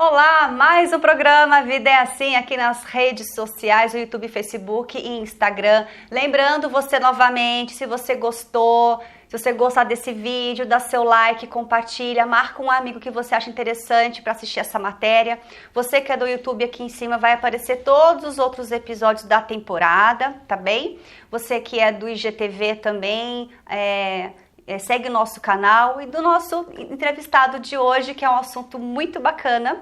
Olá, mais um programa Vida é Assim aqui nas redes sociais, o YouTube, Facebook e Instagram. Lembrando você novamente, se você gostou, se você gostar desse vídeo, dá seu like, compartilha, marca um amigo que você acha interessante para assistir essa matéria. Você que é do YouTube, aqui em cima vai aparecer todos os outros episódios da temporada, tá bem? Você que é do IGTV também, segue o nosso canal e do nosso entrevistado de hoje, que é um assunto muito bacana,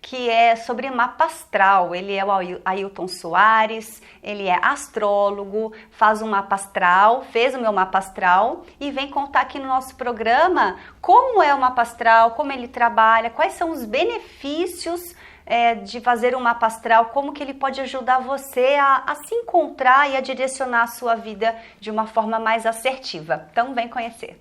que é sobre mapa astral. Ele é o Ailton Soares, ele é astrólogo, faz um mapa astral, fez o meu mapa astral e vem contar aqui no nosso programa como é o mapa astral, como ele trabalha, quais são os benefícios de fazer um mapa astral, como que ele pode ajudar você a se encontrar e a direcionar a sua vida de uma forma mais assertiva. Então, vem conhecer.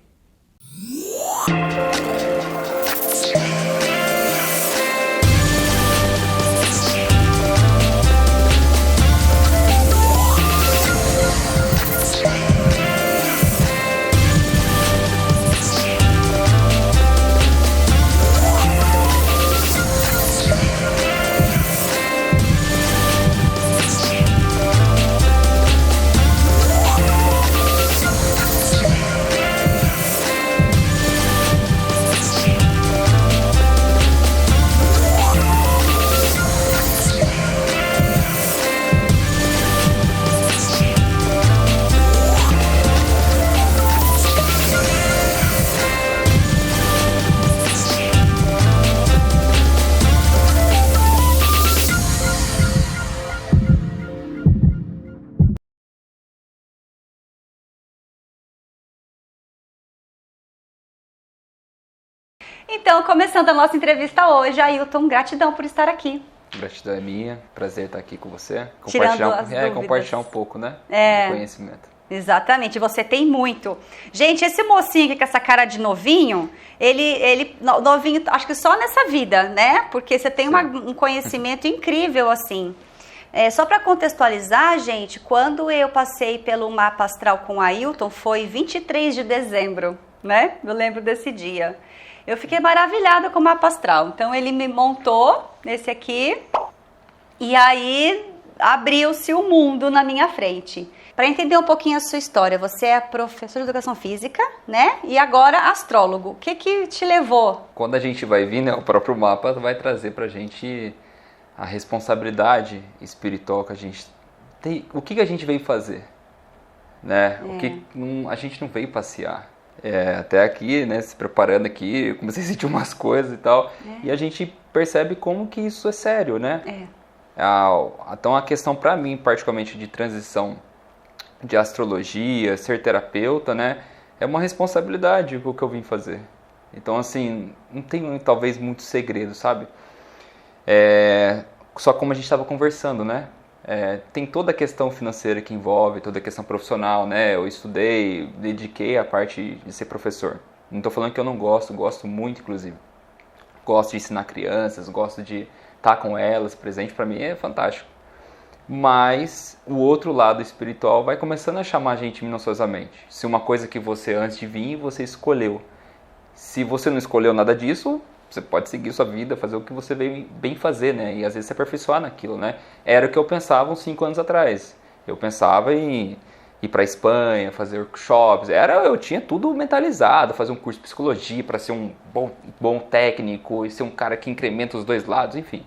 Então, começando a nossa entrevista hoje, Ailton, gratidão por estar aqui. Gratidão é minha, prazer estar aqui com você. Compartilhar um pouco, né? De conhecimento. Exatamente, você tem muito. Gente, esse mocinho aqui com essa cara de novinho, ele novinho, acho que só nessa vida, né? Porque você tem um conhecimento incrível, assim. Só para contextualizar, gente, quando eu passei pelo mapa astral com o Ailton, foi 23 de dezembro, né? Eu lembro desse dia. Eu fiquei maravilhada com o mapa astral. Então, ele me montou nesse aqui e aí abriu-se o mundo na minha frente. Para entender um pouquinho a sua história, você é professor de educação física, né? E agora astrólogo. O que te levou? Quando a gente vai vir, né, o próprio mapa vai trazer pra gente a responsabilidade espiritual que a gente tem. O que a gente veio fazer, né? A gente não veio passear. Até aqui, né, se preparando aqui, eu comecei a sentir umas coisas e tal, e a gente percebe como que isso é sério, né? Então a questão para mim, particularmente de transição de astrologia, ser terapeuta, né, é uma responsabilidade o que eu vim fazer. Então, assim, não tem talvez muito segredo, sabe? Só como a gente estava conversando, né? Tem toda a questão financeira que envolve, toda a questão profissional, né? Eu estudei, dediquei a parte de ser professor. Não estou falando que eu não gosto muito, inclusive. Gosto de ensinar crianças, gosto de estar com elas, presente, para mim é fantástico. Mas o outro lado espiritual vai começando a chamar a gente minuciosamente. Se uma coisa que você antes de vir, você escolheu. Se você não escolheu nada disso, você pode seguir sua vida, fazer o que você veio bem fazer, né? E às vezes se aperfeiçoar naquilo, né? Era o que eu pensava uns 5 anos atrás. Eu pensava em ir para a Espanha, fazer workshops. Eu tinha tudo mentalizado, fazer um curso de psicologia para ser um bom técnico e ser um cara que incrementa os dois lados, enfim.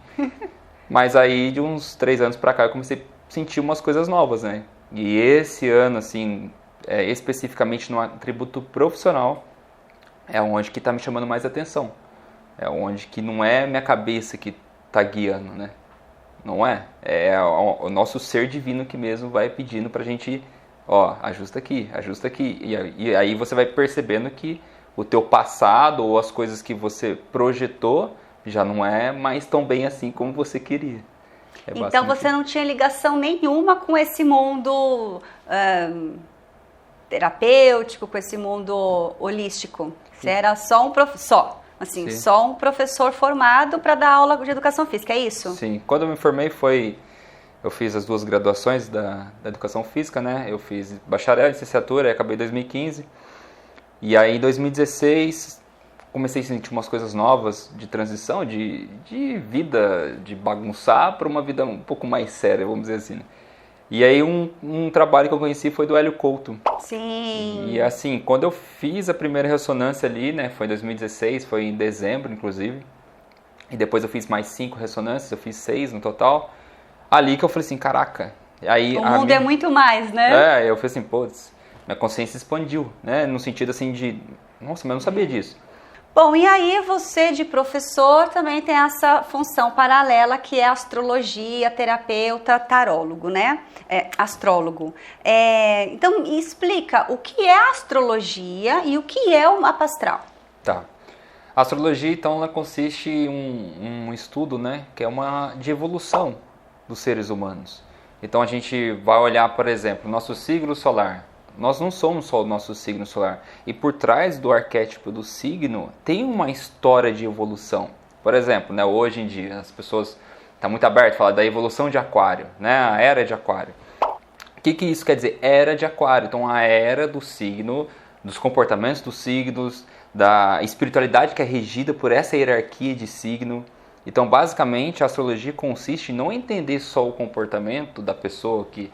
Mas aí de uns 3 anos para cá eu comecei a sentir umas coisas novas, né? E esse ano, assim, especificamente no atributo profissional, é onde que está me chamando mais atenção. É onde que não é minha cabeça que está guiando, né? Não é. É o nosso ser divino que mesmo vai pedindo pra gente, ajusta aqui, ajusta aqui. E aí você vai percebendo que o teu passado ou as coisas que você projetou já não é mais tão bem assim como você queria. Então você não tinha ligação nenhuma com esse mundo terapêutico, com esse mundo holístico? Você era só um professor? Assim, sim, só um professor formado para dar aula de educação física, é isso? Sim, quando eu me formei eu fiz as 2 graduações da educação física, né? Eu fiz bacharel e licenciatura e acabei em 2015. E aí em 2016 comecei a sentir umas coisas novas de transição, de vida, de bagunçar para uma vida um pouco mais séria, vamos dizer assim. E aí um trabalho que eu conheci foi do Hélio Couto. Sim. E assim, quando eu fiz a primeira ressonância ali, né, foi em 2016, foi em dezembro, inclusive. E depois eu fiz mais 5 ressonâncias, eu fiz 6 no total. Ali que eu falei assim, caraca. Aí, o mundo é muito mais, né? Eu falei assim, putz, minha consciência expandiu, né? No sentido assim de, nossa, mas eu não sabia disso. Bom, e aí você de professor também tem essa função paralela que é astrologia, terapeuta, tarólogo, né? Astrólogo. Então, explica o que é astrologia e o que é o mapa astral. Tá. A astrologia, então, ela consiste em um estudo, né? Que é de evolução dos seres humanos. Então, a gente vai olhar, por exemplo, nosso signo solar. Nós não somos só o nosso signo solar. E por trás do arquétipo do signo tem uma história de evolução. Por exemplo, né, hoje em dia as pessoas estão muito abertas a falar da evolução de Aquário, né, a era de Aquário. O que isso quer dizer? Era de Aquário. Então a era do signo, dos comportamentos dos signos, da espiritualidade que é regida por essa hierarquia de signo. Então basicamente a astrologia consiste em não entender só o comportamento da pessoa que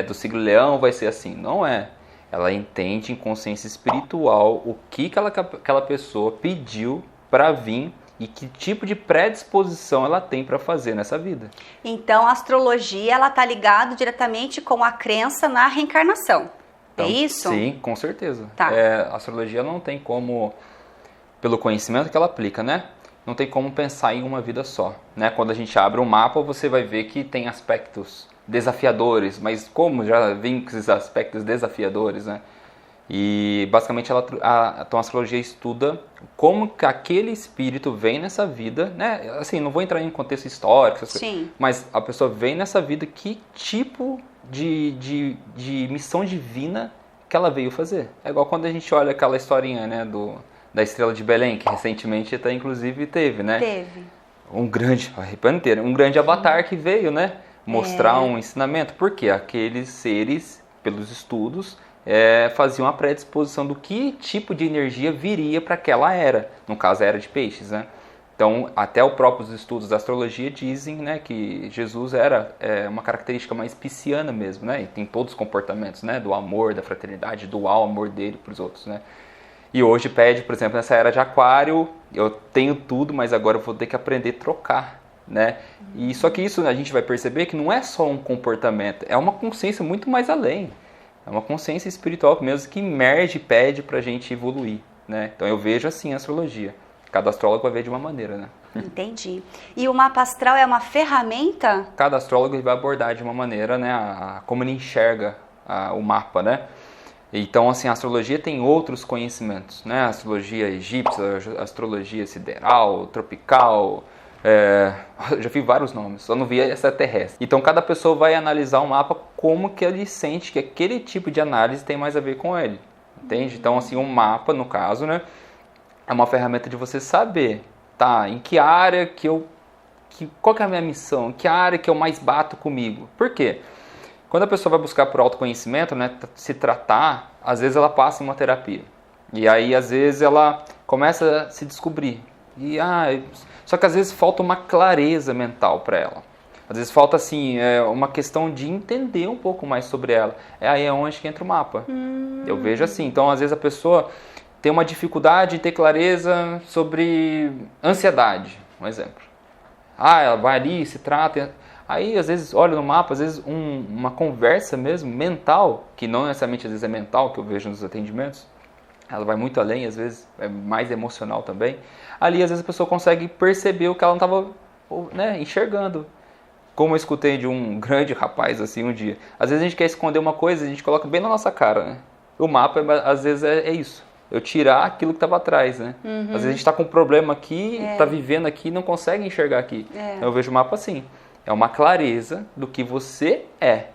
do signo Leão vai ser assim. Não é. Ela entende em consciência espiritual o que aquela pessoa pediu para vir e que tipo de predisposição ela tem para fazer nessa vida. Então, a astrologia ela está ligada diretamente com a crença na reencarnação. Então, é isso? Sim, com certeza. Tá. A astrologia não tem como, pelo conhecimento que ela aplica, né? Não tem como pensar em uma vida só. Né? Quando a gente abre um mapa, você vai ver que tem aspectos desafiadores, mas como já vem com esses aspectos desafiadores, né? E basicamente a astrologia estuda como que aquele espírito vem nessa vida, né? Assim, não vou entrar em contexto histórico, mas a pessoa vem nessa vida, que tipo de missão divina que ela veio fazer. É igual quando a gente olha aquela historinha, né, da Estrela de Belém, que recentemente até inclusive teve, né? Teve. Um grande avatar que veio, né? Mostrar um ensinamento, porque aqueles seres, pelos estudos, faziam a predisposição do que tipo de energia viria para aquela era, no caso a era de peixes, né? Então, até os próprios estudos da astrologia dizem, né, que Jesus era uma característica mais pisciana mesmo, né? E tem todos os comportamentos, né, do amor, da fraternidade, doar o amor dele para os outros, né? E hoje pede, por exemplo, nessa era de Aquário, eu tenho tudo, mas agora eu vou ter que aprender a trocar. Né? E só que isso a gente vai perceber que não é só um comportamento, é uma consciência muito mais além. É uma consciência espiritual mesmo que emerge e pede para a gente evoluir. Né? Então eu vejo assim a astrologia. Cada astrólogo vai ver de uma maneira. Né? Entendi. E o mapa astral é uma ferramenta? Cada astrólogo vai abordar de uma maneira, né, como ele enxerga o mapa. Né? Então assim, a astrologia tem outros conhecimentos. Né? A astrologia egípcia, a astrologia sideral, tropical. Já vi vários nomes, só não vi extraterrestre. Então cada pessoa vai analisar o mapa como que ele sente que aquele tipo de análise tem mais a ver com ele, entende? Então assim, um mapa, no caso, né, é uma ferramenta de você saber, tá, em que área qual que é a minha missão, em que área que eu mais bato comigo. Por quê? Quando a pessoa vai buscar por autoconhecimento, né, se tratar, às vezes ela passa em uma terapia. E aí às vezes ela começa a se descobrir. Só que às vezes falta uma clareza mental para ela. Às vezes falta assim, uma questão de entender um pouco mais sobre ela. Aí é onde que entra o mapa. Eu vejo assim. Então às vezes a pessoa tem uma dificuldade de ter clareza sobre ansiedade, um exemplo. Ela vai ali, se trata. Aí às vezes olha no mapa, às vezes uma conversa mesmo mental, que não necessariamente às vezes é mental, que eu vejo nos atendimentos. Ela vai muito além, às vezes é mais emocional também. Ali, às vezes, a pessoa consegue perceber o que ela não estava, né, enxergando. Como eu escutei de um grande rapaz assim um dia. Às vezes a gente quer esconder uma coisa, a gente coloca bem na nossa cara, né? O mapa, às vezes, é isso. Eu tirar aquilo que estava atrás, né? Às vezes a gente está com um problema aqui, está vivendo aqui e não consegue enxergar aqui. Então eu vejo o mapa assim. É uma clareza do que você é.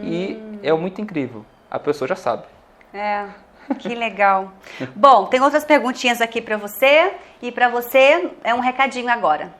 E é muito incrível. A pessoa já sabe. Que legal. Bom, tem outras perguntinhas aqui para você. E para você é um recadinho agora.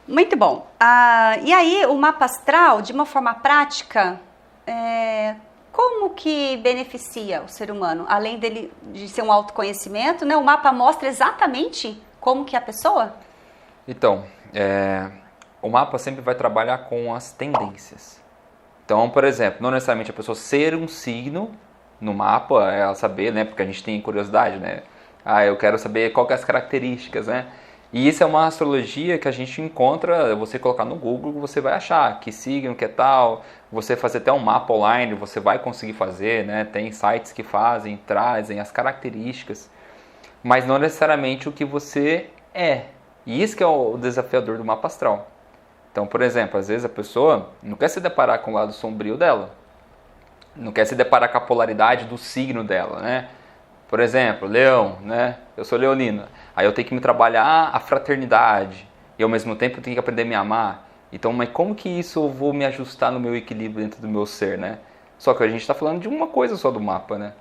Muito bom. E aí, o mapa astral, de uma forma prática, como que beneficia o ser humano? Além de ser um autoconhecimento, né? O mapa mostra exatamente como que é a pessoa? Então, o mapa sempre vai trabalhar com as tendências. Então, por exemplo, não necessariamente a pessoa ser um signo no mapa, ela saber, né? Porque a gente tem curiosidade, né? Eu quero saber qual que é as características, né? E isso é uma astrologia que a gente encontra, você colocar no Google, você vai achar que signo, que é tal, você fazer até um mapa online, você vai conseguir fazer, né? Tem sites que fazem, trazem as características, mas não necessariamente o que você é. E isso que é o desafiador do mapa astral. Então, por exemplo, às vezes a pessoa não quer se deparar com o lado sombrio dela, não quer se deparar com a polaridade do signo dela, né? Por exemplo, leão, né? Eu sou leonino. Aí eu tenho que me trabalhar a fraternidade e ao mesmo tempo eu tenho que aprender a me amar. Então, mas como que isso eu vou me ajustar no meu equilíbrio dentro do meu ser, né? Só que a gente está falando de uma coisa só do mapa, né?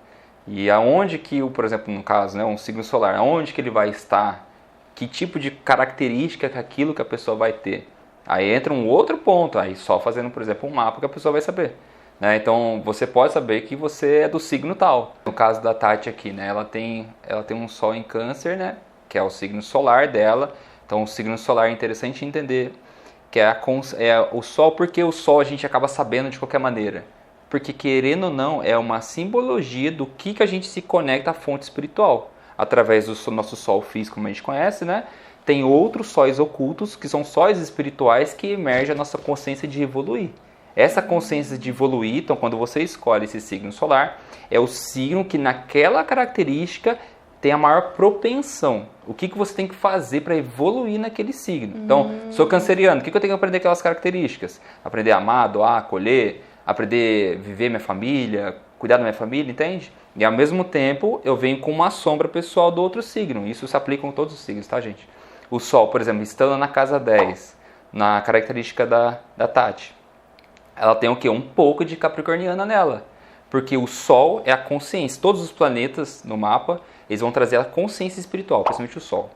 E aonde que, por exemplo, no caso, né, um signo solar, aonde que ele vai estar? Que tipo de característica que aquilo que a pessoa vai ter? Aí entra um outro ponto, aí só fazendo, por exemplo, um mapa que a pessoa vai saber. Né? Então, você pode saber que você é do signo tal. No caso da Tati aqui, né? Ela tem um sol em câncer, né? Que é o signo solar dela. Então, o signo solar é interessante entender que é o sol, porque o sol a gente acaba sabendo de qualquer maneira. Porque, querendo ou não, é uma simbologia do que a gente se conecta à fonte espiritual. Através do nosso sol físico, como a gente conhece, né? Tem outros sóis ocultos, que são sóis espirituais que emergem a nossa consciência de evoluir. Essa consciência de evoluir, então quando você escolhe esse signo solar, é o signo que naquela característica tem a maior propensão. O que você tem que fazer para evoluir naquele signo? Então, sou canceriano, o que eu tenho que aprender aquelas características? Aprender a amar, doar, acolher, aprender a viver minha família, cuidar da minha família, entende? E ao mesmo tempo, eu venho com uma sombra pessoal do outro signo. Isso se aplica com todos os signos, tá, gente? O Sol, por exemplo, estando na casa 10, na característica da Tati, ela tem o quê? Um pouco de capricorniana nela. Porque o Sol é a consciência. Todos os planetas no mapa, eles vão trazer a consciência espiritual, principalmente o Sol.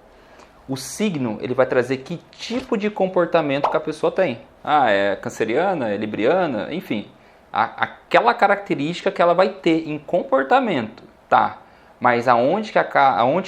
O signo, ele vai trazer que tipo de comportamento que a pessoa tem. É canceriana, é libriana, enfim. Aquela característica que ela vai ter em comportamento, tá? Mas aonde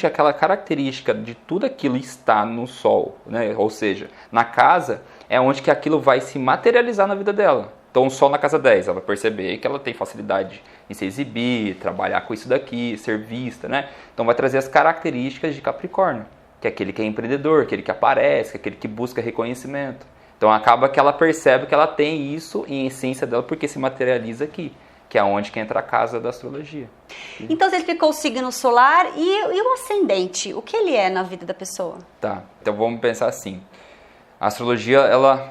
aquela característica de tudo aquilo está no Sol, né? Ou seja, na casa, é onde que aquilo vai se materializar na vida dela. Então, o Sol na casa 10, ela vai perceber que ela tem facilidade em se exibir, trabalhar com isso daqui, ser vista, né? Então, vai trazer as características de Capricórnio, que é aquele que é empreendedor, aquele que aparece, aquele que busca reconhecimento. Então, acaba que ela percebe que ela tem isso em essência dela, porque se materializa aqui, que é onde que entra a casa da astrologia. Então, você explicou o signo solar e o ascendente. O que ele é na vida da pessoa? Tá, então vamos pensar assim. A astrologia,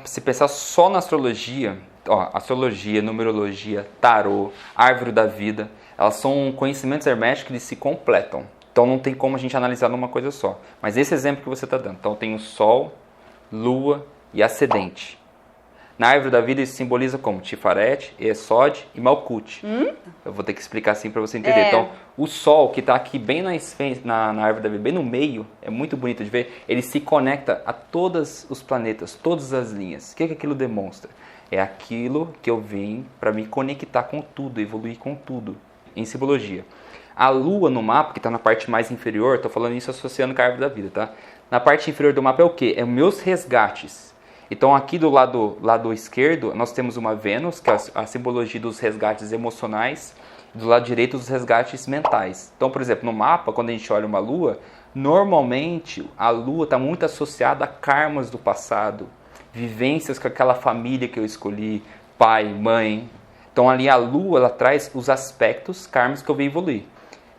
se pensar só na astrologia... astrologia, numerologia, tarô, árvore da vida, elas são conhecimentos herméticos que eles se completam. Então não tem como a gente analisar numa coisa só. Mas esse exemplo que você está dando. Então tem o Sol, Lua e Ascendente. Na árvore da vida isso simboliza como Tifarete, Esod e Malkuth. Eu vou ter que explicar assim para você entender. Então o Sol, que está aqui bem na árvore da vida, bem no meio, é muito bonito de ver, ele se conecta a todos os planetas, todas as linhas. O que aquilo demonstra? É aquilo que eu vim para me conectar com tudo, evoluir com tudo, em simbologia. A Lua no mapa, que está na parte mais inferior, estou falando isso associando com a árvore da vida, tá? Na parte inferior do mapa é o quê? É meus resgates. Então aqui do lado esquerdo, nós temos uma Vênus, que é a simbologia dos resgates emocionais, e do lado direito os resgates mentais. Então, por exemplo, no mapa, quando a gente olha uma Lua, normalmente a Lua está muito associada a karmas do passado, vivências com aquela família que eu escolhi, pai, mãe. Então ali a Lua, ela traz os aspectos kármicos que eu vim evoluir.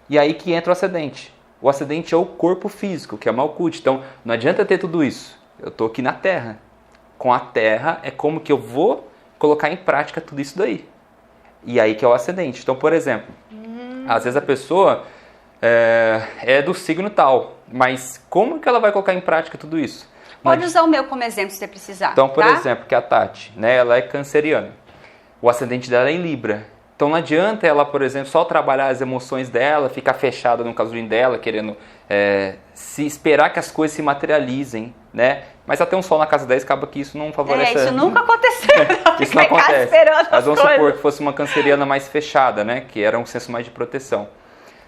E aí que entra o ascendente. O ascendente é o corpo físico, que é o Malkuth. Então não adianta ter tudo isso. Eu estou aqui na Terra. Com a Terra é como que eu vou colocar em prática tudo isso daí. E aí que é o ascendente. Então, por exemplo, às vezes a pessoa é do signo tal, mas como que ela vai colocar em prática tudo isso? Pode usar o meu como exemplo se você precisar. Então, por exemplo, que a Tati, né, ela é canceriana. O ascendente dela é em Libra. Então não adianta ela, por exemplo, só trabalhar as emoções dela, ficar fechada no casulinho dela, querendo se esperar que as coisas se materializem, né? Mas até um sol na casa 10 acaba que isso não favorece... isso nunca aconteceu. Isso não acontece. Mas vamos supor que fosse uma canceriana mais fechada, né? Que era um senso mais de proteção.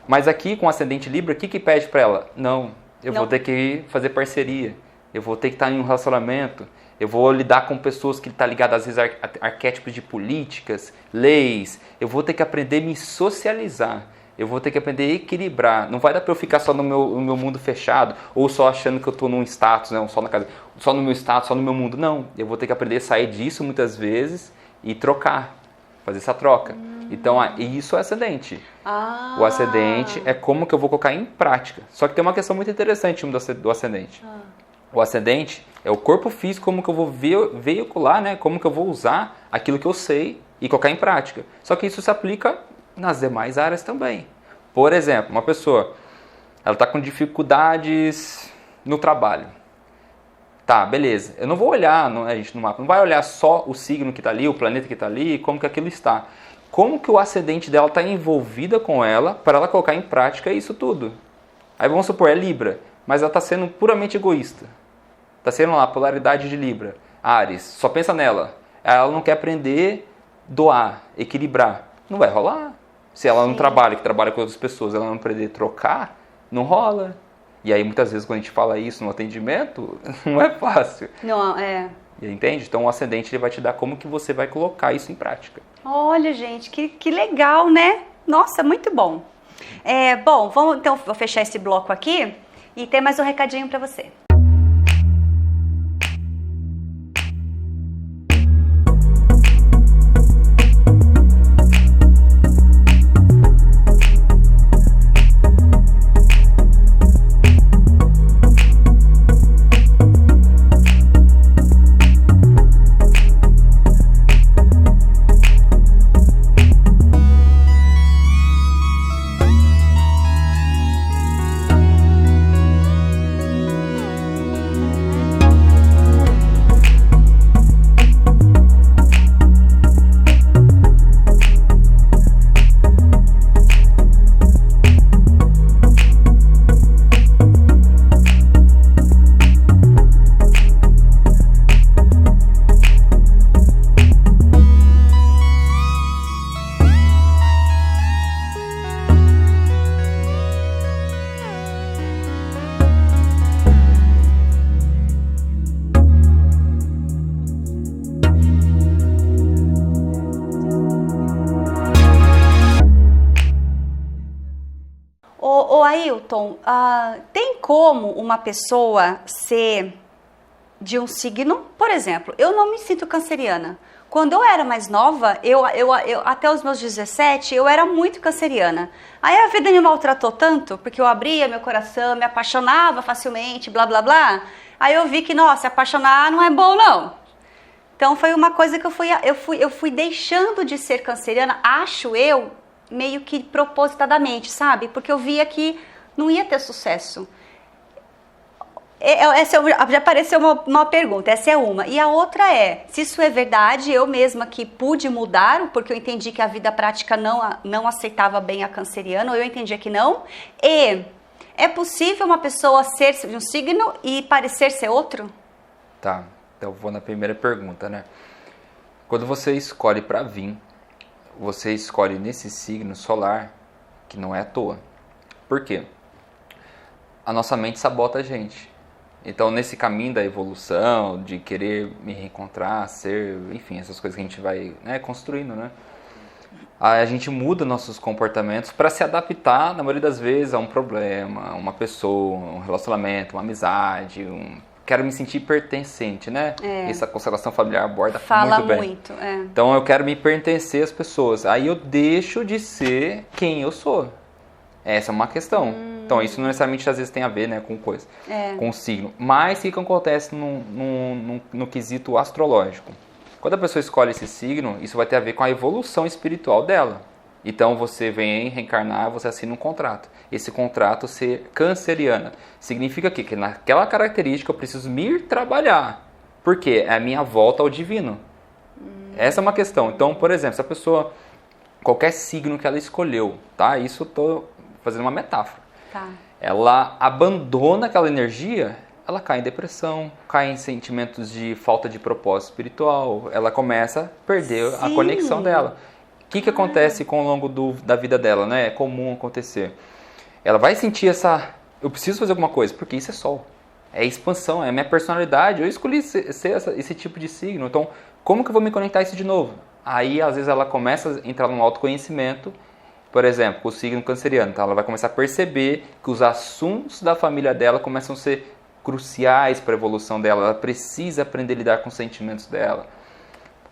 Mas aqui, com o ascendente Libra, o que pede para ela? Não, eu vou ter que fazer parceria. Eu vou ter que estar em um relacionamento. Eu vou lidar com pessoas que estão ligadas, às vezes, a arquétipos de políticas, leis. Eu vou ter que aprender a me socializar. Eu vou ter que aprender a equilibrar. Não vai dar para eu ficar só no meu mundo fechado, ou só achando que eu estou num status, né? Só no meu status, só no meu mundo. Não, eu vou ter que aprender a sair disso muitas vezes e trocar, fazer essa troca. Então, isso é ascendente. O ascendente é como que eu vou colocar em prática. Só que tem uma questão muito interessante do ascendente. O ascendente é o corpo físico, como que eu vou veicular, né? Como que eu vou usar aquilo que eu sei e colocar em prática. Só que isso se aplica nas demais áreas também. Por exemplo, uma pessoa, ela está com dificuldades no trabalho. Tá, beleza. Eu não vou olhar, a gente no mapa, não vai olhar só o signo que está ali, o planeta que está ali, como que aquilo está. Como que o ascendente dela está envolvida com ela para ela colocar em prática isso tudo. Aí vamos supor, é Libra, mas ela está sendo puramente egoísta. Está sendo lá a polaridade de Libra. Áries, só pensa nela. Ela não quer aprender, doar, equilibrar. Não vai rolar. Se ela não trabalha, que trabalha com outras pessoas, ela não aprender a trocar, não rola. E aí muitas vezes quando a gente fala isso no atendimento, não é fácil. Não, é... Entende? Então o ascendente ele vai te dar como que você vai colocar isso em prática. Olha, gente, que legal, né? Nossa, muito bom. Bom, vou fechar esse bloco aqui e tem mais um recadinho para você. Ailton, tem como uma pessoa ser de um signo? Por exemplo, eu não me sinto canceriana. Quando eu era mais nova, eu até os meus 17, eu era muito canceriana. Aí a vida me maltratou tanto, porque eu abria meu coração, me apaixonava facilmente, blá, blá, blá. Aí eu vi que, nossa, apaixonar não é bom, não. Então foi uma coisa que eu fui deixando de ser canceriana, acho eu, meio que propositadamente, sabe? Porque eu via que não ia ter sucesso. Já apareceu uma pergunta, essa é uma. E a outra é, se isso é verdade, eu mesma que pude mudar, porque eu entendi que a vida prática não aceitava bem a canceriana, ou eu entendia que não. E é possível uma pessoa ser de um signo e parecer ser outro? Tá, então eu vou na primeira pergunta, né? Quando você escolhe para vir, você escolhe nesse signo solar, que não é à toa. Por quê? A nossa mente sabota a gente. Então, nesse caminho da evolução, de querer me reencontrar, ser, enfim, essas coisas que a gente vai construindo, né? A gente muda nossos comportamentos para se adaptar, na maioria das vezes, a um problema, uma pessoa, um relacionamento, uma amizade, quero me sentir pertencente, né? Essa constelação familiar aborda muito bem. Muito. Então, eu quero me pertencer às pessoas. Aí eu deixo de ser quem eu sou. Essa é uma questão. Então, isso não necessariamente às vezes tem a ver, né, com coisa, com o signo. Mas o que acontece no quesito astrológico? Quando a pessoa escolhe esse signo, isso vai ter a ver com a evolução espiritual dela. Então, você vem reencarnar, você assina um contrato. Esse contrato ser canceriana. Significa que naquela característica eu preciso me trabalhar. Por quê? É a minha volta ao divino. Essa é uma questão. Então, por exemplo, se a pessoa qualquer signo que ela escolheu, tá? Isso eu tô fazendo uma metáfora. Tá. Ela abandona aquela energia, ela cai em depressão, cai em sentimentos de falta de propósito espiritual, ela começa a perder a conexão dela. O que acontece ao longo da vida dela, né? É comum acontecer. Ela vai sentir eu preciso fazer alguma coisa, porque isso é sol. É expansão, é minha personalidade. Eu escolhi ser esse tipo de signo, então como que eu vou me conectar a isso de novo? Aí, às vezes, ela começa a entrar num autoconhecimento, por exemplo, com o signo canceriano. Então, ela vai começar a perceber que os assuntos da família dela começam a ser cruciais para a evolução dela. Ela precisa aprender a lidar com os sentimentos dela.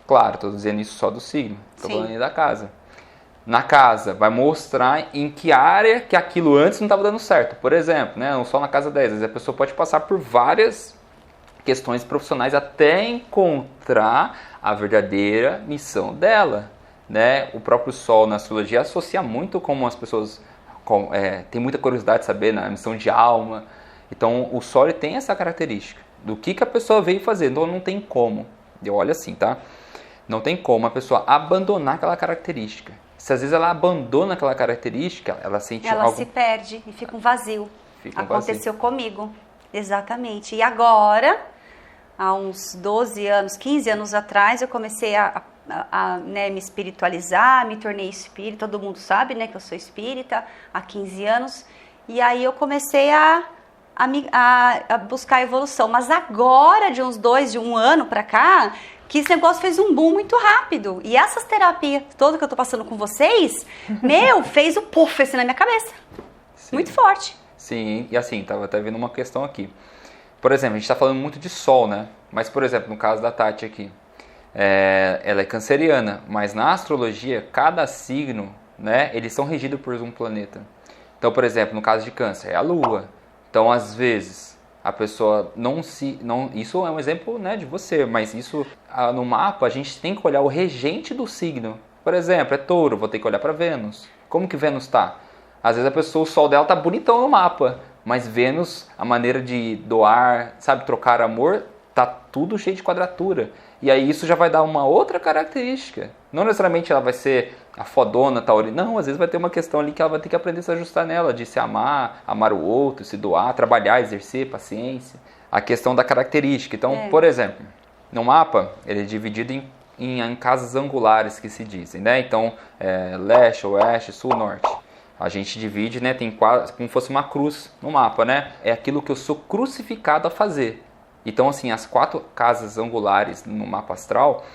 Claro, estou dizendo isso só do signo, estou falando aí da casa. Na casa, vai mostrar em que área que aquilo antes não estava dando certo. Por exemplo, né, não só na casa 10, às vezes a pessoa pode passar por várias questões profissionais até encontrar a verdadeira missão dela. Né? O próprio Sol na astrologia associa muito como as pessoas têm muita curiosidade de saber, na missão de alma. Então o Sol ele tem essa característica do que a pessoa veio fazer. Então não tem como, eu olho assim, tá? Não tem como a pessoa abandonar aquela característica. Se às vezes ela abandona aquela característica, ela sente ela algo... se perde e fica um vazio. Fica um Aconteceu vazio. Comigo, exatamente. E agora, há uns 12 anos, 15 anos atrás, eu comecei a né, me espiritualizar, me tornei espírita. Todo mundo sabe, né, que eu sou espírita há 15 anos. E aí eu comecei a buscar evolução. Mas agora, de um ano pra cá, que esse negócio fez um boom muito rápido. E essas terapias todas que eu tô passando com vocês, fez um puff assim na minha cabeça. Sim. Muito forte. Sim, e assim, tava até vendo uma questão aqui. Por exemplo, a gente está falando muito de Sol, né? Mas, por exemplo, no caso da Tati aqui, ela é canceriana, mas na astrologia, cada signo, né, eles são regidos por um planeta. Então, por exemplo, no caso de Câncer, é a Lua. Então, às vezes, a pessoa isso é um exemplo, né, de você, mas isso no mapa a gente tem que olhar o regente do signo. Por exemplo, é Touro, vou ter que olhar para Vênus. Como que Vênus está? Às vezes a pessoa, o Sol dela tá bonitão no mapa, mas Vênus, a maneira de doar, sabe, trocar amor, tá tudo cheio de quadratura. E aí isso já vai dar uma outra característica. Não necessariamente ela vai ser a fodona, taurina. Não, às vezes vai ter uma questão ali que ela vai ter que aprender a se ajustar nela, de se amar, amar o outro, se doar, trabalhar, exercer, paciência. A questão da característica. Então, por exemplo, no mapa, ele é dividido em casas angulares que se dizem, né? Então, leste, oeste, sul, norte. A gente divide, né? Tem quase como se fosse uma cruz no mapa, né? É aquilo que eu sou crucificado a fazer. Então, assim, as 4 casas angulares no mapa astral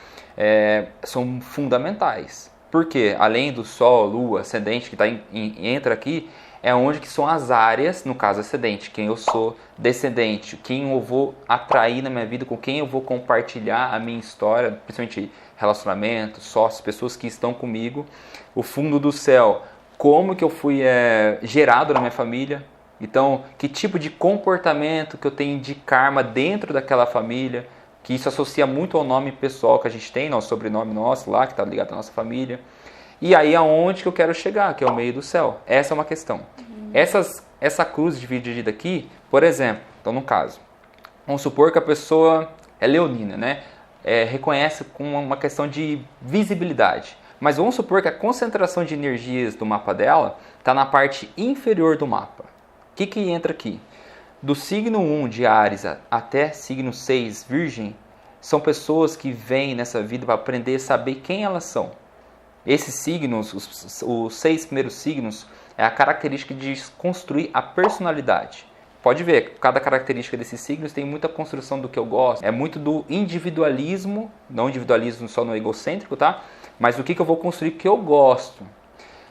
são fundamentais. Porque, além do Sol, Lua, Ascendente, que entra aqui, é onde que são as áreas, no caso Ascendente, quem eu sou, Descendente, quem eu vou atrair na minha vida, com quem eu vou compartilhar a minha história, principalmente relacionamentos, sócios, pessoas que estão comigo. O fundo do céu, como que eu fui gerado na minha família. Então, que tipo de comportamento que eu tenho de karma dentro daquela família, que isso associa muito ao nome pessoal que a gente tem, nosso sobrenome nosso lá, que está ligado à nossa família. E aí aonde que eu quero chegar, que é o meio do céu. Essa é uma questão. Essa cruz dividida aqui, por exemplo, então no caso, vamos supor que a pessoa é leonina, né? Reconhece com uma questão de visibilidade. Mas vamos supor que a concentração de energias do mapa dela está na parte inferior do mapa. O que entra aqui? Do signo 1 de Áries até signo 6, Virgem, são pessoas que vêm nessa vida para aprender a saber quem elas são. Esses signos, os 6 primeiros signos, é a característica de construir a personalidade. Pode ver, cada característica desses signos tem muita construção do que eu gosto. É muito do individualismo, não individualismo só no egocêntrico, tá? Mas o que eu vou construir que eu gosto.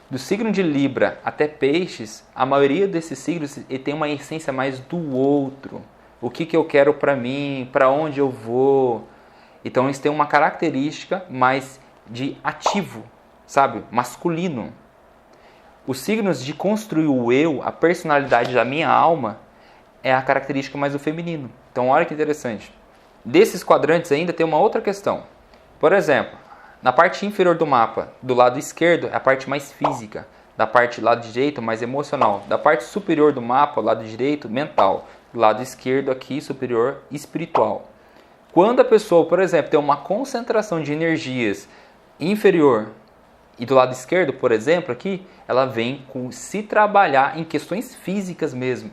Do signo de Libra até Peixes, a maioria desses signos tem uma essência mais do outro. O que eu quero para mim, para onde eu vou. Então eles têm uma característica mais de ativo, sabe? Masculino. Os signos de construir o eu, a personalidade da minha alma, é a característica mais do feminino. Então olha que interessante. Desses quadrantes ainda tem uma outra questão. Por exemplo, na parte inferior do mapa, do lado esquerdo, é a parte mais física. Da parte do lado direito, mais emocional. Da parte superior do mapa, lado direito, mental. Do lado esquerdo aqui, superior, espiritual. Quando a pessoa, por exemplo, tem uma concentração de energias inferior E do lado esquerdo, por exemplo, aqui, ela vem com se trabalhar em questões físicas mesmo.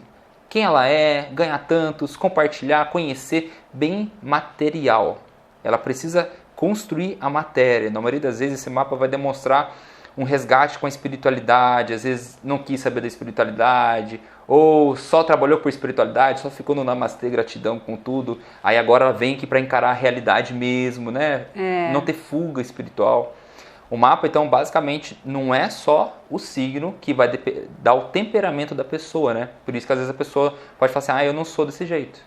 Quem ela é, ganhar tantos, compartilhar, conhecer, bem material. Ela precisa construir a matéria. Na maioria das vezes esse mapa vai demonstrar um resgate com a espiritualidade, às vezes não quis saber da espiritualidade, ou só trabalhou por espiritualidade, só ficou no namastê, gratidão com tudo, aí agora ela vem aqui para encarar a realidade mesmo, né? Não ter fuga espiritual. O mapa, então, basicamente, não é só o signo que vai dar o temperamento da pessoa, né? Por isso que às vezes a pessoa pode falar assim, eu não sou desse jeito.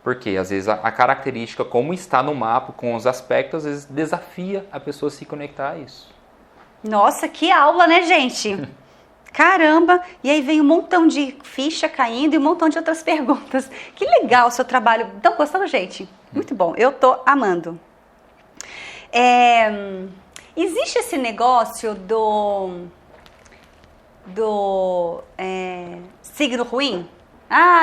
Porque às vezes a característica, como está no mapa, com os aspectos, às vezes desafia a pessoa a se conectar a isso. Nossa, que aula, né, gente? Caramba! E aí vem um montão de ficha caindo e um montão de outras perguntas. Que legal o seu trabalho. Estão gostando, gente? Muito bom. Eu tô amando. Existe esse negócio do signo ruim?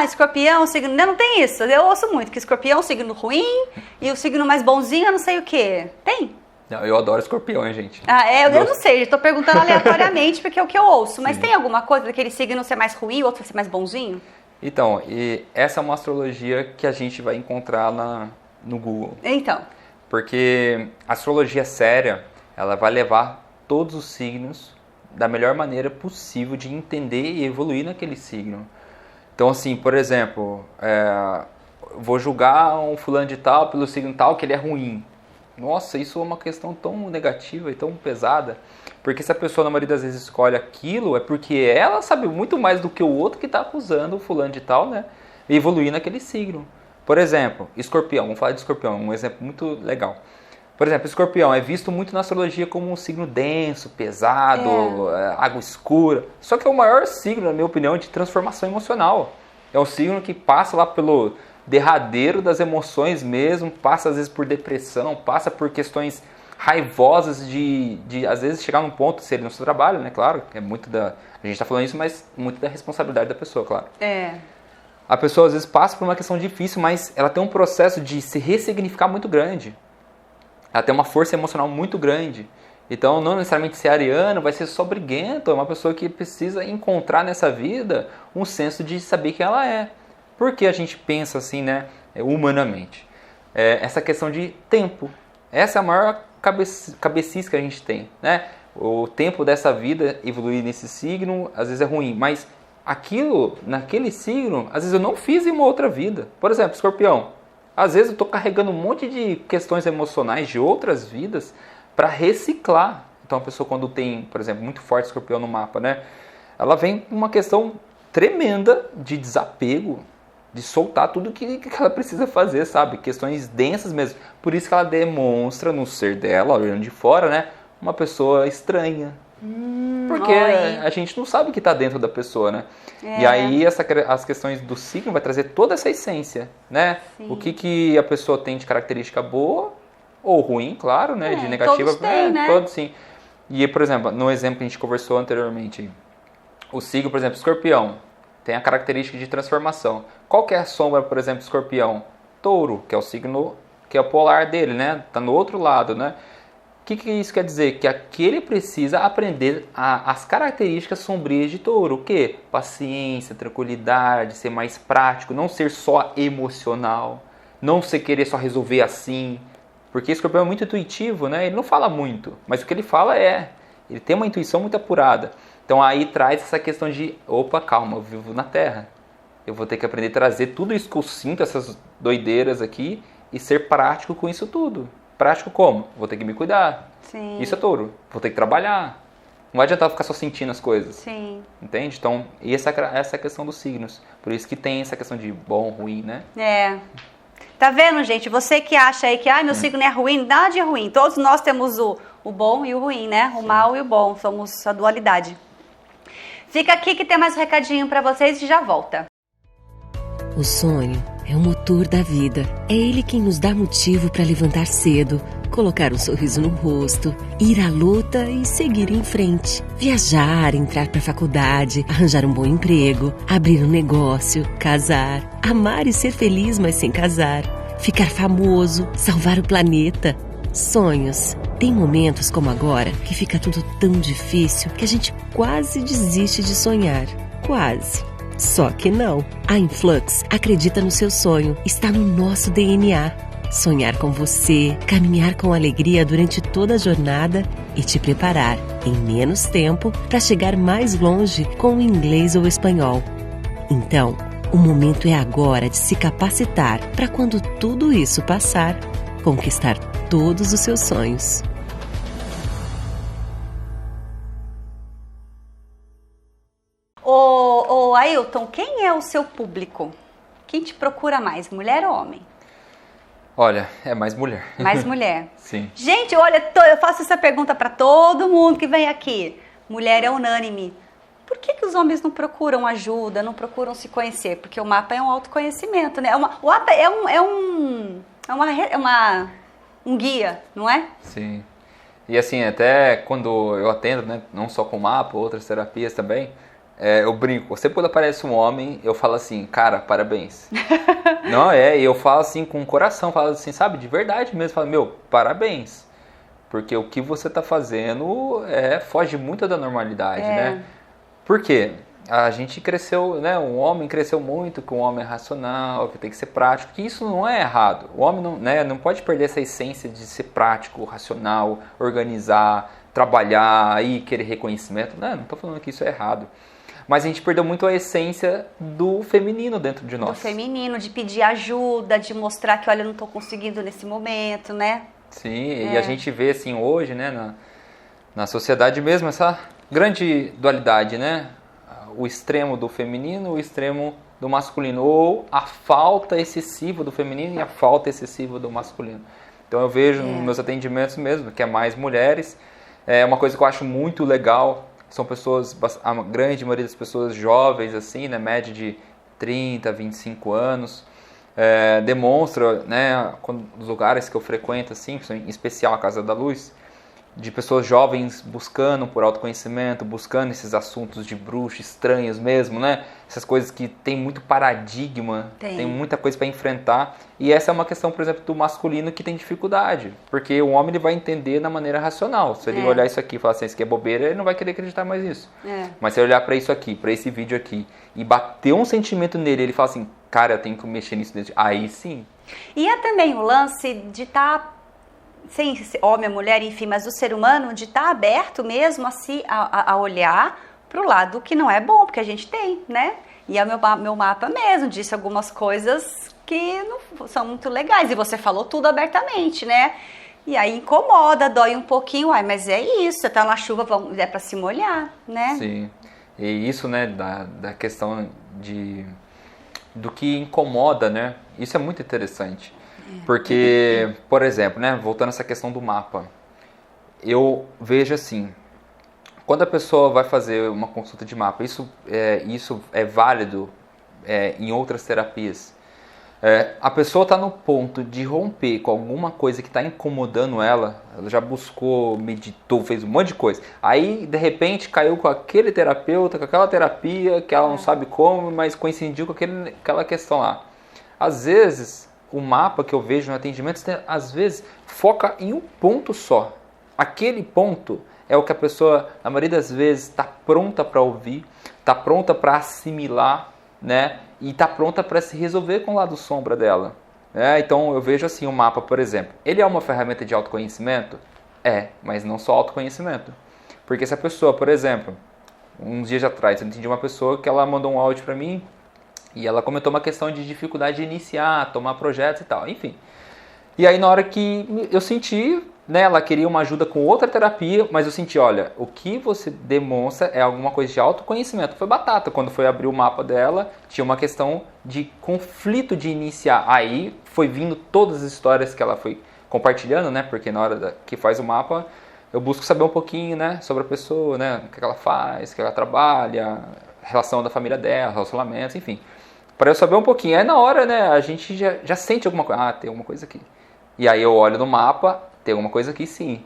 Escorpião, signo... Não tem isso. Eu ouço muito que escorpião é um signo ruim e o signo mais bonzinho eu não sei o quê. Tem? Não, eu adoro escorpião, hein, gente. Eu não sei. Estou perguntando aleatoriamente porque é o que eu ouço. Mas tem alguma coisa daquele signo ser mais ruim e o outro ser mais bonzinho? Então, essa é uma astrologia que a gente vai encontrar no Google. Então. Porque a astrologia séria, ela vai levar todos os signos da melhor maneira possível de entender e evoluir naquele signo. Então, assim, por exemplo, vou julgar um fulano de tal pelo signo tal que ele é ruim. Nossa, isso é uma questão tão negativa e tão pesada. Porque se a pessoa, na maioria das vezes, escolhe aquilo, é porque ela sabe muito mais do que o outro que está acusando o fulano de tal, né? E evoluir naquele signo. Por exemplo, escorpião. Vamos falar de escorpião, um exemplo muito legal. Por exemplo, escorpião é visto muito na astrologia como um signo denso, pesado, água escura. Só que é o maior signo, na minha opinião, de transformação emocional. É um signo que passa lá pelo derradeiro das emoções mesmo, passa às vezes por depressão, passa por questões raivosas de às vezes chegar num ponto, se ele no seu trabalho, né, claro, é muito a gente está falando isso, mas muito da responsabilidade da pessoa, claro. A pessoa às vezes passa por uma questão difícil, mas ela tem um processo de se ressignificar muito grande. Ela tem uma força emocional muito grande. Então, não necessariamente ser ariano vai ser só briguento, é uma pessoa que precisa encontrar nessa vida um senso de saber quem ela é. Por que a gente pensa assim, né, humanamente? Essa questão de tempo. Essa é a maior cabecice que a gente tem, né? O tempo dessa vida evoluir nesse signo, às vezes é ruim, mas aquilo, naquele signo, às vezes eu não fiz em uma outra vida. Por exemplo, escorpião. Às vezes eu estou carregando um monte de questões emocionais de outras vidas para reciclar. Então a pessoa quando tem, por exemplo, muito forte escorpião no mapa, né? Ela vem com uma questão tremenda de desapego, de soltar tudo que ela precisa fazer, sabe? Questões densas mesmo. Por isso que ela demonstra no ser dela, olhando de fora, né? Uma pessoa estranha. Porque a gente não sabe o que está dentro da pessoa, né? E aí as questões do signo vai trazer toda essa essência, né? Sim. O que a pessoa tem de característica boa ou ruim, claro, né? De negativa. Todos têm, né? Todos, sim. E, por exemplo, no exemplo que a gente conversou anteriormente, o signo, por exemplo, escorpião, tem a característica de transformação. Qual que é a sombra, por exemplo, escorpião? Touro, que é o signo, que é o polar dele, né? Tá no outro lado, né? O que isso quer dizer? Que aquele precisa aprender as características sombrias de touro. O quê? Paciência, tranquilidade, ser mais prático, não ser só emocional, não ser querer só resolver assim. Porque o escorpião é muito intuitivo, né? Ele não fala muito, mas o que ele fala ele tem uma intuição muito apurada. Então aí traz essa questão de, opa, calma, eu vivo na Terra. Eu vou ter que aprender a trazer tudo isso que eu sinto, essas doideiras aqui, e ser prático com isso tudo. Prático como? Vou ter que me cuidar. Sim. Isso é touro. Vou ter que trabalhar. Não vai adiantar ficar só sentindo as coisas. Sim. Entende? Então, e essa é a questão dos signos. Por isso que tem essa questão de bom, ruim, né? Tá vendo, gente? Você que acha aí que meu signo é ruim, nada de ruim. Todos nós temos o bom e o ruim, né? O mal e o bom. Somos a dualidade. Fica aqui que tem mais um recadinho pra vocês e já volta. O sonho é o motor da vida. É ele quem nos dá motivo para levantar cedo, colocar um sorriso no rosto, ir à luta e seguir em frente. Viajar, entrar para a faculdade, arranjar um bom emprego, abrir um negócio, casar, amar e ser feliz, mas sem casar, ficar famoso, salvar o planeta. Sonhos. Tem momentos como agora que fica tudo tão difícil que a gente quase desiste de sonhar. Quase. Só que não. A Influx acredita no seu sonho. Está no nosso DNA. Sonhar com você, caminhar com alegria durante toda a jornada e te preparar, em menos tempo, para chegar mais longe com o inglês ou o espanhol. Então, o momento é agora de se capacitar para quando tudo isso passar, conquistar todos os seus sonhos. Ô Ailton, quem é o seu público? Quem te procura mais, mulher ou homem? Olha, é mais mulher. Mais mulher. Sim. Gente, olha, eu faço essa pergunta para todo mundo que vem aqui. Mulher é unânime. Por que os homens não procuram ajuda, não procuram se conhecer? Porque o mapa é um autoconhecimento, né? O mapa um guia, não é? Sim. E assim, até quando eu atendo, né, não só com o mapa, outras terapias também, eu brinco. Sempre quando aparece um homem, eu falo assim, cara, parabéns. Não, e eu falo assim com o coração, falo assim, sabe, de verdade mesmo. Falo, meu, parabéns. Porque o que você tá fazendo foge muito da normalidade, né? Por quê? A gente cresceu, né? O homem cresceu muito com o homem racional, que tem que ser prático, que isso não é errado. O homem não pode perder essa essência de ser prático, racional, organizar, trabalhar e querer reconhecimento. Não estou falando que isso é errado. Mas a gente perdeu muito a essência do feminino dentro de nós. Do feminino, de pedir ajuda, de mostrar que, olha, eu não estou conseguindo nesse momento, né? Sim, e a gente vê assim hoje, né, na sociedade mesmo, essa grande dualidade, né? O extremo do feminino, o extremo do masculino, ou a falta excessiva do feminino e a falta excessiva do masculino. Então eu vejo nos meus atendimentos mesmo, que é mais mulheres. É uma coisa que eu acho muito legal, são pessoas, a grande maioria das pessoas jovens, assim, né, média de 30, 25 anos, demonstra, né, nos lugares que eu frequento, assim, em especial a Casa da Luz, de pessoas jovens buscando por autoconhecimento, buscando esses assuntos de bruxo, estranhos mesmo, né? Essas coisas que tem muito paradigma, tem muita coisa para enfrentar. E essa é uma questão, por exemplo, do masculino que tem dificuldade. Porque o homem ele vai entender da maneira racional. Se ele olhar isso aqui e falar assim, isso aqui é bobeira, ele não vai querer acreditar mais nisso. Mas se ele olhar para isso aqui, para esse vídeo aqui, e bater um sentimento nele, ele fala assim, cara, eu tenho que mexer nisso dentro. Aí sim. E é também o lance de estar... sem homem, mulher, enfim, mas o ser humano de estar aberto mesmo a olhar para o lado que não é bom, porque a gente tem, né? E é meu mapa mesmo, disse algumas coisas que não são muito legais, e você falou tudo abertamente, né? E aí incomoda, dói um pouquinho, mas é isso, você tá na chuva, é para se molhar, né? Sim, e isso, né, da questão do que incomoda, né? Isso é muito interessante. Porque, por exemplo, né, voltando a essa questão do mapa, eu vejo assim, quando a pessoa vai fazer uma consulta de mapa, isso é válido em outras terapias, a pessoa está no ponto de romper com alguma coisa que está incomodando ela já buscou, meditou, fez um monte de coisa, aí de repente caiu com aquele terapeuta, com aquela terapia que ela não sabe como, mas coincidiu com aquela questão lá. Às vezes... o mapa que eu vejo no atendimento, às vezes, foca em um ponto só. Aquele ponto é o que a pessoa, na maioria das vezes, está pronta para ouvir, está pronta para assimilar, né? E está pronta para se resolver com o lado sombra dela. Então, eu vejo assim o mapa, por exemplo. Ele é uma ferramenta de autoconhecimento? Mas não só autoconhecimento. Porque se a pessoa, por exemplo, uns dias atrás, eu entendi uma pessoa que ela mandou um áudio para mim, e ela comentou uma questão de dificuldade de iniciar, tomar projetos e tal, enfim. E aí na hora que eu senti, né, ela queria uma ajuda com outra terapia, mas eu senti, olha, o que você demonstra é alguma coisa de autoconhecimento. Foi batata, quando foi abrir o mapa dela, tinha uma questão de conflito de iniciar. Aí foi vindo todas as histórias que ela foi compartilhando, né, porque na hora que faz o mapa, eu busco saber um pouquinho, né, sobre a pessoa, né, o que ela faz, o que ela trabalha, a relação da família dela, relacionamentos, enfim. Para eu saber um pouquinho. Aí na hora, né, a gente já sente alguma coisa. Tem alguma coisa aqui. E aí eu olho no mapa, tem alguma coisa aqui sim.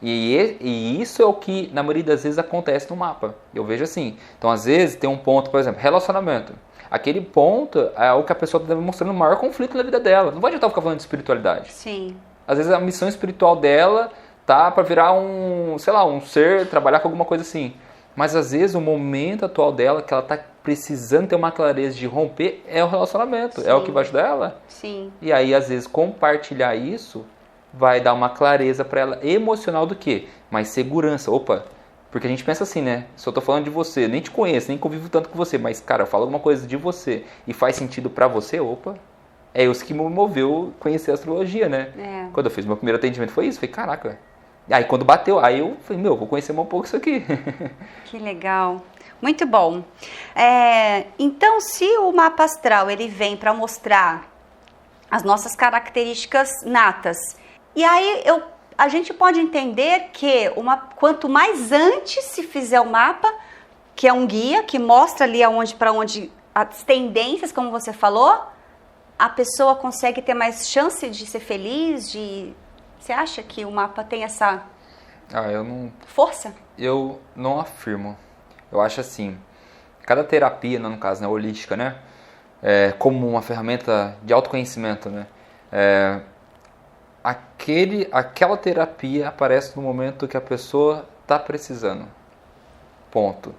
E isso é o que, na maioria das vezes, acontece no mapa. Eu vejo assim. Então, às vezes, tem um ponto, por exemplo, relacionamento. Aquele ponto é o que a pessoa está demonstrando o maior conflito na vida dela. Não vai adiantar ficar falando de espiritualidade. Sim. Às vezes, a missão espiritual dela tá para virar um, sei lá, um ser, trabalhar com alguma coisa assim. Mas às vezes o momento atual dela, que ela tá precisando ter uma clareza de romper, é o relacionamento, Sim. é o que vai ajudar ela. Sim. E aí às vezes compartilhar isso vai dar uma clareza para ela emocional do quê? Mais segurança. Opa, porque a gente pensa assim, né? Se eu tô falando de você, nem te conheço, nem convivo tanto com você, mas cara, eu falo alguma coisa de você e faz sentido para você, opa, é isso que me moveu conhecer a astrologia, né? É. Quando eu fiz meu primeiro atendimento foi isso, falei, caraca. Aí quando bateu, aí eu falei, vou conhecer um pouco isso aqui. Que legal. Muito bom. Então, se o mapa astral ele vem para mostrar as nossas características natas, e aí a gente pode entender que quanto mais antes se fizer o mapa, que é um guia que mostra ali para onde as tendências, como você falou, a pessoa consegue ter mais chance de ser feliz, Você acha que o mapa tem essa força? Eu não afirmo. Eu acho assim, cada terapia, no caso, né, holística, né, como uma ferramenta de autoconhecimento, né, aquela terapia aparece no momento que a pessoa está precisando. Ponto.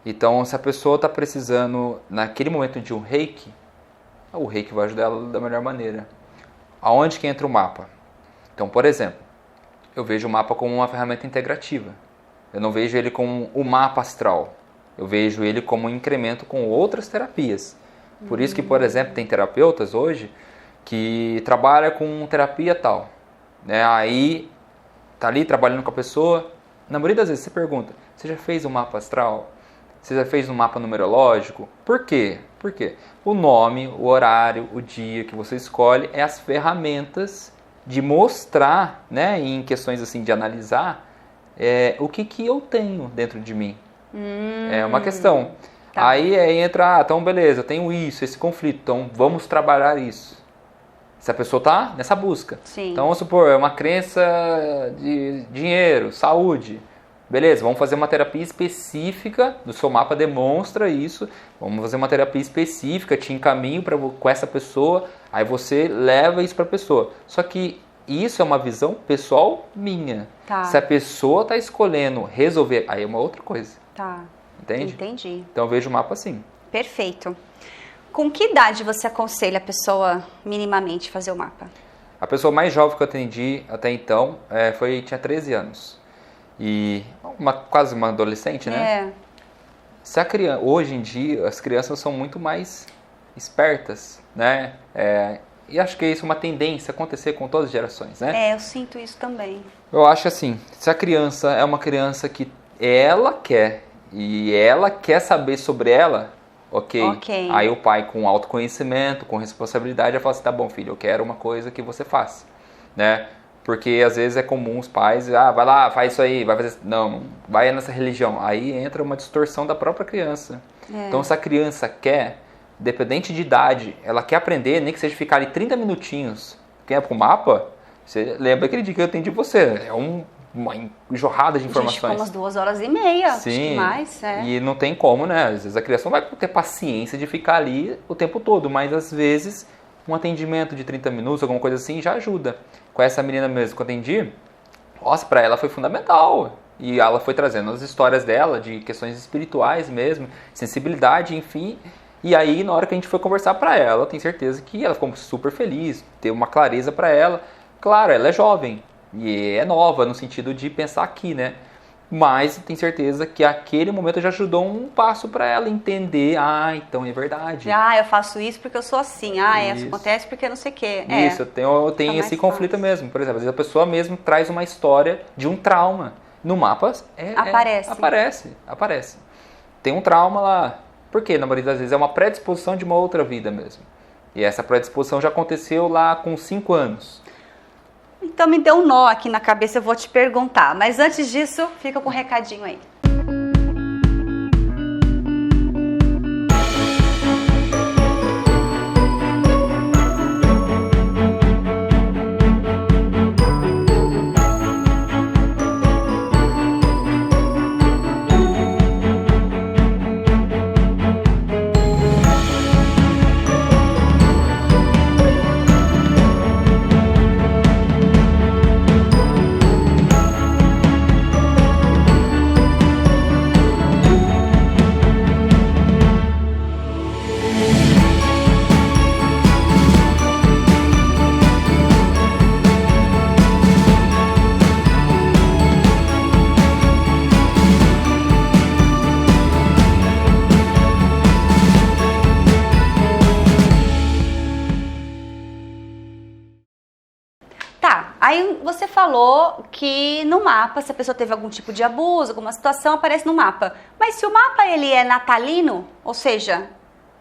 Então, se a pessoa está precisando, naquele momento, de um reiki, o reiki vai ajudar ela da melhor maneira. Aonde que entra o mapa? Então, por exemplo, eu vejo o mapa como uma ferramenta integrativa. Eu não vejo ele como o mapa astral. Eu vejo ele como um incremento com outras terapias. Por isso que, por exemplo, tem terapeutas hoje que trabalham com terapia tal. Né? Aí, tá ali trabalhando com a pessoa. Na maioria das vezes você pergunta, você já fez um mapa astral? Você já fez um mapa numerológico? Por quê? Por quê? O nome, o horário, o dia que você escolhe é as ferramentas de mostrar, né, em questões assim de analisar, o que eu tenho dentro de mim. É uma questão. Tá. Aí entra, então beleza, eu tenho isso, esse conflito, então vamos trabalhar isso. Se a pessoa está nessa busca. Sim. Então vamos supor, é uma crença de dinheiro, saúde. Beleza, vamos fazer uma terapia específica, no seu mapa demonstra isso, vamos fazer uma terapia específica, te encaminho com essa pessoa, aí você leva isso para a pessoa. Só que isso é uma visão pessoal minha. Tá. Se a pessoa está escolhendo resolver, aí é uma outra coisa. Tá. Entende? Entendi. Então eu vejo o mapa assim. Perfeito. Com que idade você aconselha a pessoa minimamente fazer o mapa? A pessoa mais jovem que eu atendi até então tinha 13 anos. E quase uma adolescente, né? Se a criança, hoje em dia, as crianças são muito mais espertas, né? E acho que isso é uma tendência a acontecer com todas as gerações, né? Eu sinto isso também. Eu acho assim, se a criança é uma criança que ela quer e ela quer saber sobre ela, ok. Aí o pai com autoconhecimento, com responsabilidade, vai falar assim, tá bom filho, eu quero uma coisa que você faça, né? Porque às vezes é comum os pais, vai lá, faz isso aí, vai fazer... Não, vai nessa religião. Aí entra uma distorção da própria criança. Então se a criança quer, dependente de idade, ela quer aprender, nem que seja ficar ali 30 minutinhos, quem é pro mapa, você lembra aquele dia que eu atendi você, é uma enxurrada de informações. Gente, ficou umas 2h30, Sim, acho que mais. E não tem como, né? Às vezes a criança não vai ter paciência de ficar ali o tempo todo, mas às vezes um atendimento de 30 minutos, alguma coisa assim, já ajuda. Com essa menina mesmo que eu atendi, nossa, para ela foi fundamental. E ela foi trazendo as histórias dela, de questões espirituais mesmo, sensibilidade, enfim. E aí, na hora que a gente foi conversar para ela, eu tenho certeza que ela ficou super feliz, ter uma clareza para ela. Claro, ela é jovem e é nova no sentido de pensar aqui, né? Mas tenho certeza que aquele momento já ajudou um passo para ela entender, então é verdade. Eu faço isso porque eu sou assim, isso acontece porque não sei o quê. Isso, eu tenho esse conflito mesmo. Por exemplo, às vezes a pessoa mesmo traz uma história de um trauma. No mapa aparece. Tem um trauma lá. Por quê? Na maioria das vezes é uma predisposição de uma outra vida mesmo. E essa predisposição já aconteceu lá com 5 anos. Então me deu um nó aqui na cabeça, eu vou te perguntar. Mas antes disso, fica com um recadinho aí. Aí você falou que no mapa, se a pessoa teve algum tipo de abuso, alguma situação, aparece no mapa. Mas se o mapa ele é natalino, ou seja,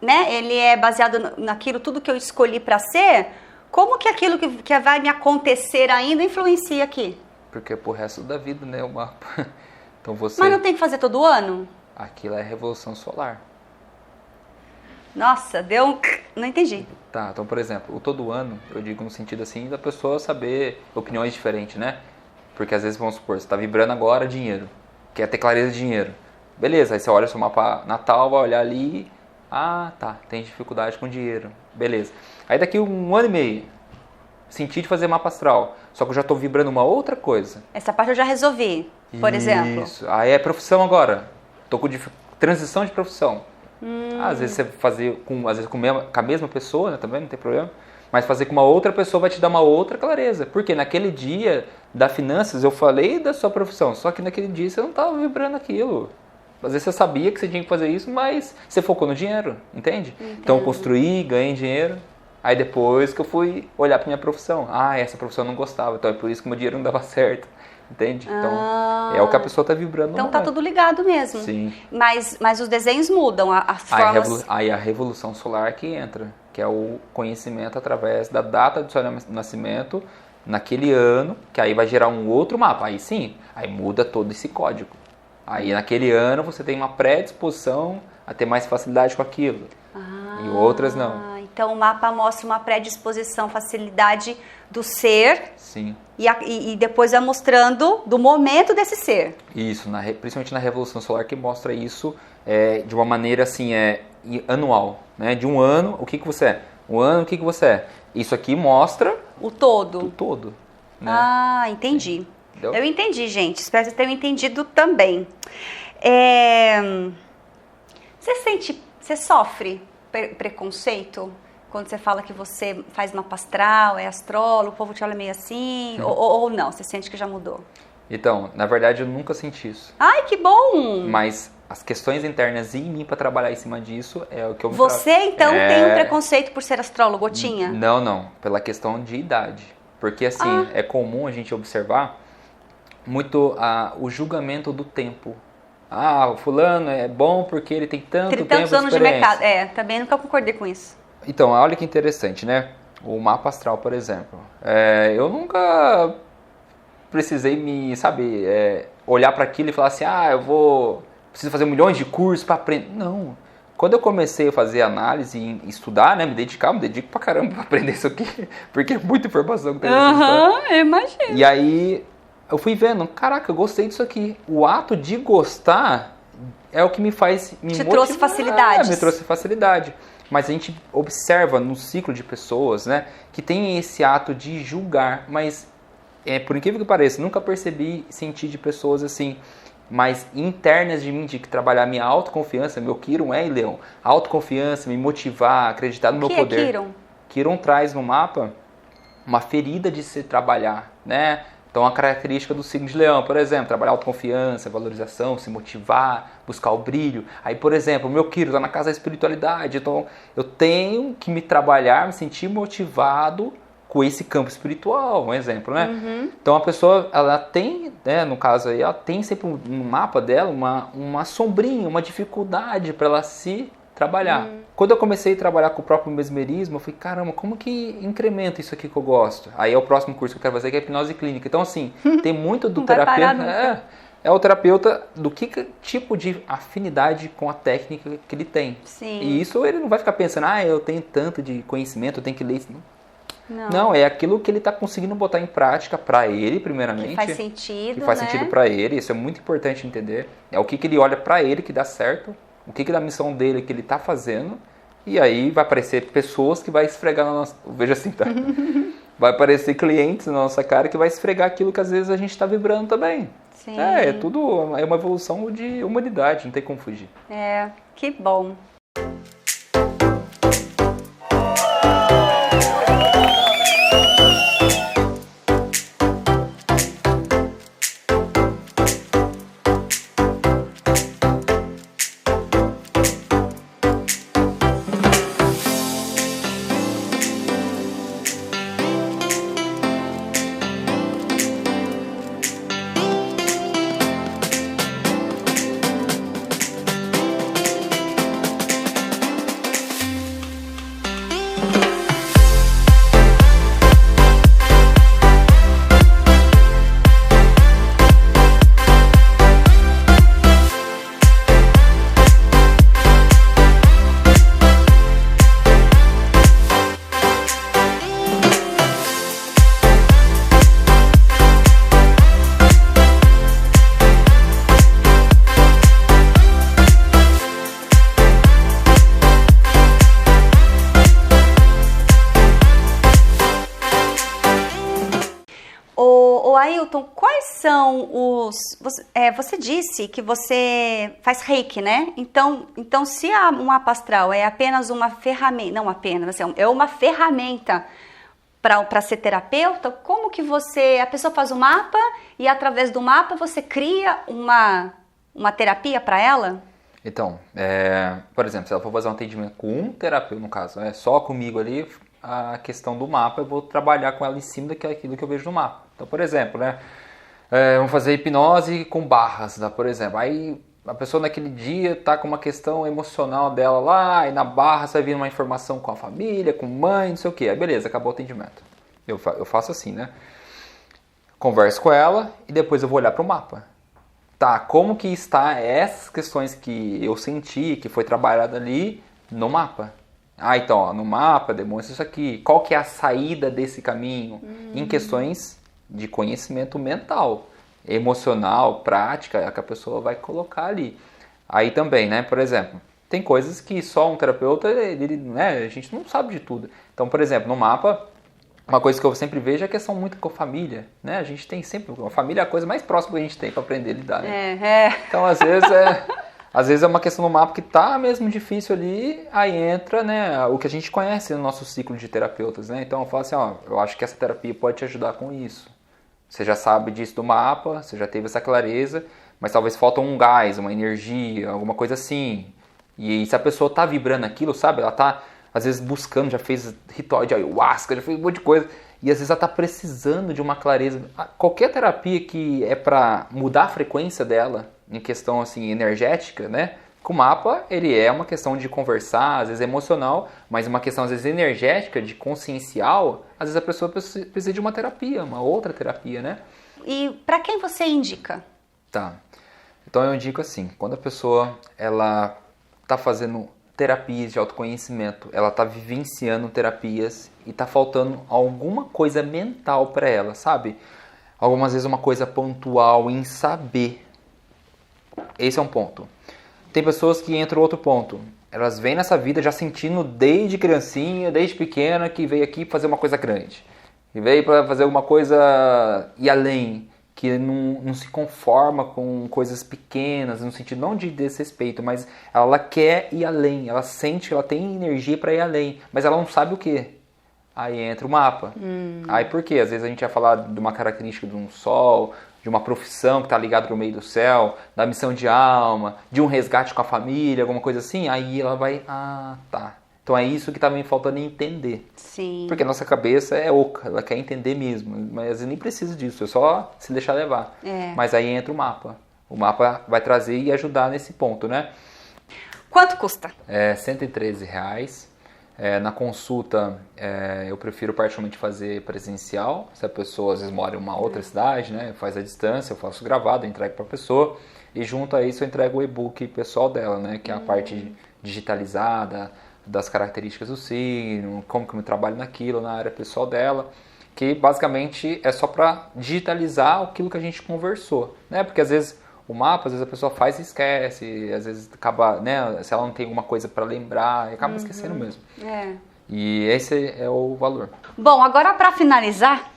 né, ele é baseado naquilo tudo que eu escolhi para ser, como que aquilo que vai me acontecer ainda influencia aqui? Porque é pro resto da vida, né, o mapa. Então você... Mas não tem que fazer todo ano? Aquilo é revolução solar. Nossa, deu um... Não entendi. Tá, então, por exemplo, o todo ano, eu digo no sentido assim, da pessoa saber opiniões diferentes, né? Porque às vezes, vamos supor, você tá vibrando agora dinheiro, quer ter clareza de dinheiro. Beleza, aí você olha o seu mapa natal, vai olhar ali, ah, tá, tem dificuldade com dinheiro. Beleza. Aí daqui 1 ano e meio, senti de fazer mapa astral, só que eu já tô vibrando uma outra coisa. Essa parte eu já resolvi, por exemplo. Isso, aí é profissão agora, tô com transição de profissão. Às vezes você fazer com a mesma pessoa, né, também não tem problema, mas fazer com uma outra pessoa vai te dar uma outra clareza, porque naquele dia da finanças eu falei da sua profissão, só que naquele dia você não estava vibrando aquilo. Às vezes você sabia que você tinha que fazer isso, mas você focou no dinheiro, entende? Entendo. Então eu construí, ganhei dinheiro, aí depois que eu fui olhar para minha profissão, essa profissão eu não gostava, então é por isso que meu dinheiro não dava certo. Entende? Então, é o que a pessoa está vibrando. Então tá tudo ligado mesmo. Sim. Mas os desenhos mudam, as formas... Aí a revolução solar que entra, que é o conhecimento através da data do seu nascimento, naquele ano, que aí vai gerar um outro mapa. Aí sim, aí muda todo esse código. Aí naquele ano você tem uma predisposição a ter mais facilidade com aquilo. E outras não. Então o mapa mostra uma predisposição, facilidade do ser. Sim. E depois vai mostrando do momento desse ser. Isso, principalmente na Revolução Solar, que mostra isso de uma maneira assim, anual. Né? De um ano, o que você é? Um ano, o que você é? Isso aqui mostra... O todo. O todo. Né? Entendi. Entendeu? Eu entendi, gente. Espero que vocês tenham entendido também. Você sofre preconceito? Quando você fala que você faz mapa astral, é astrólogo, o povo te olha meio assim, ou não? Você sente que já mudou? Então, na verdade, eu nunca senti isso. Ai, que bom! Mas as questões internas em mim para trabalhar em cima disso é o que eu me Você, então, tem um preconceito por ser astrólogo, ou tinha? Não. Pela questão de idade. Porque, assim, é comum a gente observar muito o julgamento do tempo. O fulano é bom porque ele tem tanto tempo de experiência. 30 anos de mercado. Também nunca concordei com isso. Então, olha que interessante, né? O mapa astral, por exemplo. Eu nunca precisei olhar para aquilo e falar assim, preciso fazer milhões de cursos para aprender. Não. Quando eu comecei a fazer análise e estudar, né, me dedico pra caramba pra aprender isso aqui, porque é muita informação que tem nessa história. Eu imagino. E aí, eu fui vendo, caraca, eu gostei disso aqui. O ato de gostar é o que me faz me motivar. Trouxe facilidade. Me trouxe facilidade. Mas a gente observa no ciclo de pessoas, né, que tem esse ato de julgar, mas por incrível que pareça, nunca percebi sentir de pessoas assim, mas internas de mim, de trabalhar minha autoconfiança, meu Quiron e Leão, autoconfiança, me motivar, acreditar no meu poder. Quiron? Quiron traz no mapa uma ferida de se trabalhar, né? Então, a característica do signo de Leão, por exemplo, trabalhar autoconfiança, valorização, se motivar, buscar o brilho. Aí, por exemplo, o meu Quiron está na casa da espiritualidade, então eu tenho que me trabalhar, me sentir motivado com esse campo espiritual, um exemplo, né? Uhum. Então, a pessoa, ela tem, né, no caso aí, ela tem sempre no mapa dela uma sombrinha, uma dificuldade para ela se trabalhar. Quando eu comecei a trabalhar com o próprio mesmerismo, eu falei, caramba, como que incrementa isso aqui que eu gosto? Aí é o próximo curso que eu quero fazer, que é hipnose clínica. Então, assim, tem muito do terapeuta... É o terapeuta do que tipo de afinidade com a técnica que ele tem. Sim. E isso ele não vai ficar pensando, eu tenho tanto de conhecimento, eu tenho que ler isso. Não, é aquilo que ele está conseguindo botar em prática para ele, primeiramente. Que faz sentido, que faz sentido para ele, isso é muito importante entender. É o que ele olha para ele que dá certo, o que é da missão dele que ele está fazendo, e aí vai aparecer pessoas que vai esfregar na nossa... Veja assim, tá? Vai aparecer clientes na nossa cara que vai esfregar aquilo que às vezes a gente está vibrando também. Sim. É uma evolução de humanidade, não tem como fugir. Que bom. Ailton, quais são os... Você disse que você faz reiki, né? Então se um mapa astral é apenas uma ferramenta, não apenas, é uma ferramenta para ser terapeuta, como que a pessoa faz o mapa e através do mapa você cria uma terapia para ela? Então, por exemplo, se ela for fazer um atendimento com um terapeuta, no caso, só comigo ali, a questão do mapa, eu vou trabalhar com ela em cima daquilo que eu vejo no mapa. Então, por exemplo, vamos fazer hipnose com barras, por exemplo. Aí a pessoa naquele dia está com uma questão emocional dela lá, e na barra você vai vir uma informação com a família, com mãe, não sei o que. Aí beleza, acabou o atendimento. Eu faço assim, né? Converso com ela e depois eu vou olhar para o mapa. Tá, como que está essas questões que eu senti, que foi trabalhada ali no mapa? Então, ó, no mapa demonstra isso aqui. Qual que é a saída desse caminho? Em questões de conhecimento mental, emocional, prática, é que a pessoa vai colocar ali. Aí também, né, por exemplo, tem coisas que só um terapeuta, a gente não sabe de tudo. Então, por exemplo, no mapa, uma coisa que eu sempre vejo é a questão muito com a família, né? A gente tem sempre... A família é a coisa mais próxima que a gente tem para aprender a lidar, né? Então, às vezes é uma questão no mapa que tá mesmo difícil ali, aí entra, né, o que a gente conhece no nosso ciclo de terapeutas, né? Então eu falo assim, eu acho que essa terapia pode te ajudar com isso. Você já sabe disso do mapa, você já teve essa clareza, mas talvez falta um gás, uma energia, alguma coisa assim. E se a pessoa tá vibrando aquilo, sabe? Ela tá, às vezes, buscando, já fez ritual de ayahuasca, já fez um monte de coisa. E às vezes ela tá precisando de uma clareza. Qualquer terapia que é para mudar a frequência dela, em questão assim energética, né? Com o mapa, ele é uma questão de conversar, às vezes emocional, mas uma questão às vezes energética, de consciencial, às vezes a pessoa precisa de uma terapia, uma outra terapia, né? E para quem você indica? Tá. Então eu indico assim, quando a pessoa ela tá fazendo terapias de autoconhecimento, ela tá vivenciando terapias e tá faltando alguma coisa mental para ela, sabe? Algumas vezes uma coisa pontual em saber. Esse é um ponto. Tem pessoas que entram outro ponto. Elas vêm nessa vida já sentindo desde criancinha, desde pequena, que veio aqui fazer uma coisa grande. Que veio para fazer uma coisa ir além. Que não se conforma com coisas pequenas, no sentido não de desrespeito, mas ela quer ir além. Ela sente que ela tem energia para ir além, mas ela não sabe o que. Aí entra o mapa. Aí por quê? Às vezes a gente vai falar de uma característica de um sol, de uma profissão que está ligada para o meio do céu, da missão de alma, de um resgate com a família, alguma coisa assim. Aí ela vai, tá. Então é isso que está me faltando entender. Sim. Porque a nossa cabeça é oca, ela quer entender mesmo. Mas às vezes nem precisa disso, é só se deixar levar. Mas aí entra o mapa. O mapa vai trazer e ajudar nesse ponto, né? Quanto custa? É R$113. Na consulta, eu prefiro particularmente fazer presencial. Se a pessoa às vezes mora em uma outra cidade, né, faz a distância, eu faço gravado, eu entrego para a pessoa. E junto a isso eu entrego o e-book pessoal dela, né, que é a parte digitalizada, das características do signo, como que eu trabalho naquilo, na área pessoal dela. Que basicamente é só para digitalizar aquilo que a gente conversou, né, porque às vezes... O mapa, às vezes a pessoa faz e esquece, às vezes acaba, né, se ela não tem alguma coisa para lembrar, acaba esquecendo mesmo. E esse é o valor. Bom, agora para finalizar,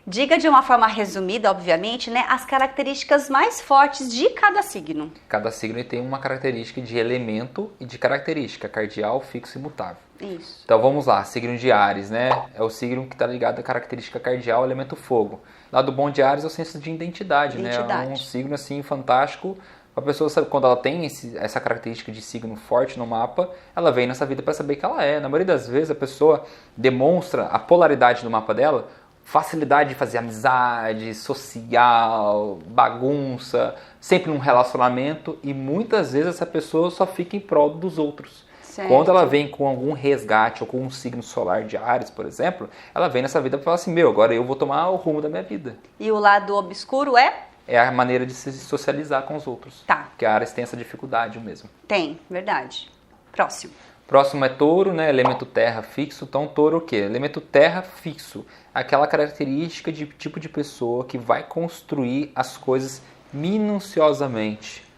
diga de uma forma resumida, obviamente, né, as características mais fortes de cada signo. Cada signo tem uma característica de elemento e de característica, cardial, fixo e mutável. Isso. Então vamos lá, signo de Áries, né? É o signo que está ligado à característica cardial, elemento fogo. Lado bom de Áries é o senso de identidade, né? É um signo assim fantástico. A pessoa, sabe, quando ela tem essa característica de signo forte no mapa, ela vem nessa vida para saber que ela é. Na maioria das vezes a pessoa demonstra a polaridade do mapa dela, facilidade de fazer amizade, social, bagunça, sempre num relacionamento, e muitas vezes essa pessoa só fica em prol dos outros. Certo. Quando ela vem com algum resgate ou com um signo solar de Áries, por exemplo, ela vem nessa vida para falar assim, agora eu vou tomar o rumo da minha vida. E o lado obscuro é? É a maneira de se socializar com os outros. Tá. Porque a Áries tem essa dificuldade mesmo. Tem, verdade. Próximo. Próximo é touro, né? Elemento terra fixo. Então touro o quê? Elemento terra fixo. Aquela característica de tipo de pessoa que vai construir as coisas minuciosamente.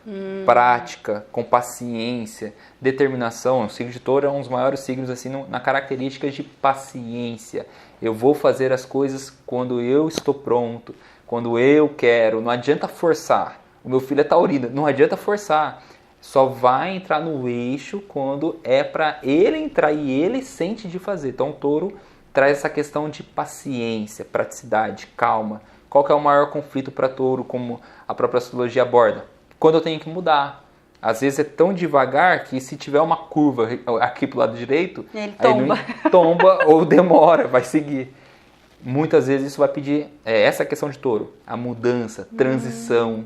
prática, com paciência, determinação. O signo de Touro é um dos maiores signos assim na característica de paciência. Eu vou fazer as coisas quando eu estou pronto, quando eu quero. Não adianta forçar. O meu filho é taurino, não adianta forçar. Só vai entrar no eixo quando é para ele entrar e ele sente de fazer. Então o Touro traz essa questão de paciência, praticidade, calma. Qual que é o maior conflito para Touro, como a própria astrologia aborda? Quando eu tenho que mudar. Às vezes é tão devagar que se tiver uma curva aqui pro lado direito, ele tomba. Ele tomba ou demora, vai seguir. Muitas vezes isso vai pedir, essa questão de Touro, a mudança, transição.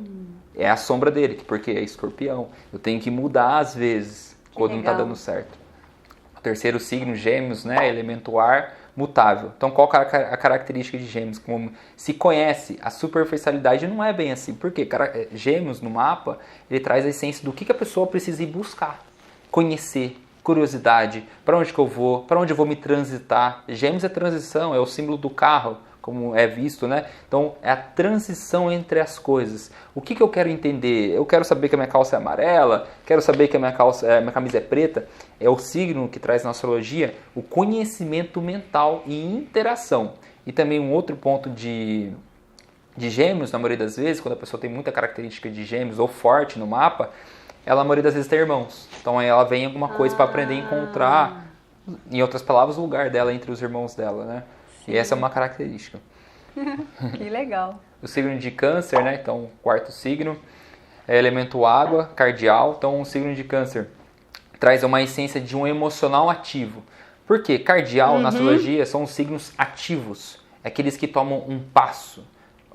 É a sombra dele, porque é escorpião. Eu tenho que mudar às vezes, quando não está dando certo. O terceiro signo, Gêmeos, né? Elemento ar, mutável. Então, qual a característica de Gêmeos? Como se conhece, a superficialidade não é bem assim. Por quê? Gêmeos, no mapa, ele traz a essência do que a pessoa precisa ir buscar. Conhecer, curiosidade, para onde que eu vou, para onde eu vou me transitar. Gêmeos é transição, é o símbolo do carro, como é visto, né? Então, é a transição entre as coisas. O que eu quero entender? Eu quero saber que a minha calça é amarela, quero saber que a minha camisa é preta. É o signo que traz na astrologia o conhecimento mental e interação. E também um outro ponto de Gêmeos, na maioria das vezes, quando a pessoa tem muita característica de Gêmeos ou forte no mapa, ela, na maioria das vezes, tem irmãos. Então, ela vem alguma coisa para aprender a encontrar, em outras palavras, o lugar dela entre os irmãos dela, né? E essa é uma característica. Que legal. O signo de Câncer, né? Então, quarto signo, é elemento água, cardial. Então, o signo de Câncer traz uma essência de um emocional ativo. Por quê? Cardial, na astrologia, são os signos ativos. É aqueles que tomam um passo.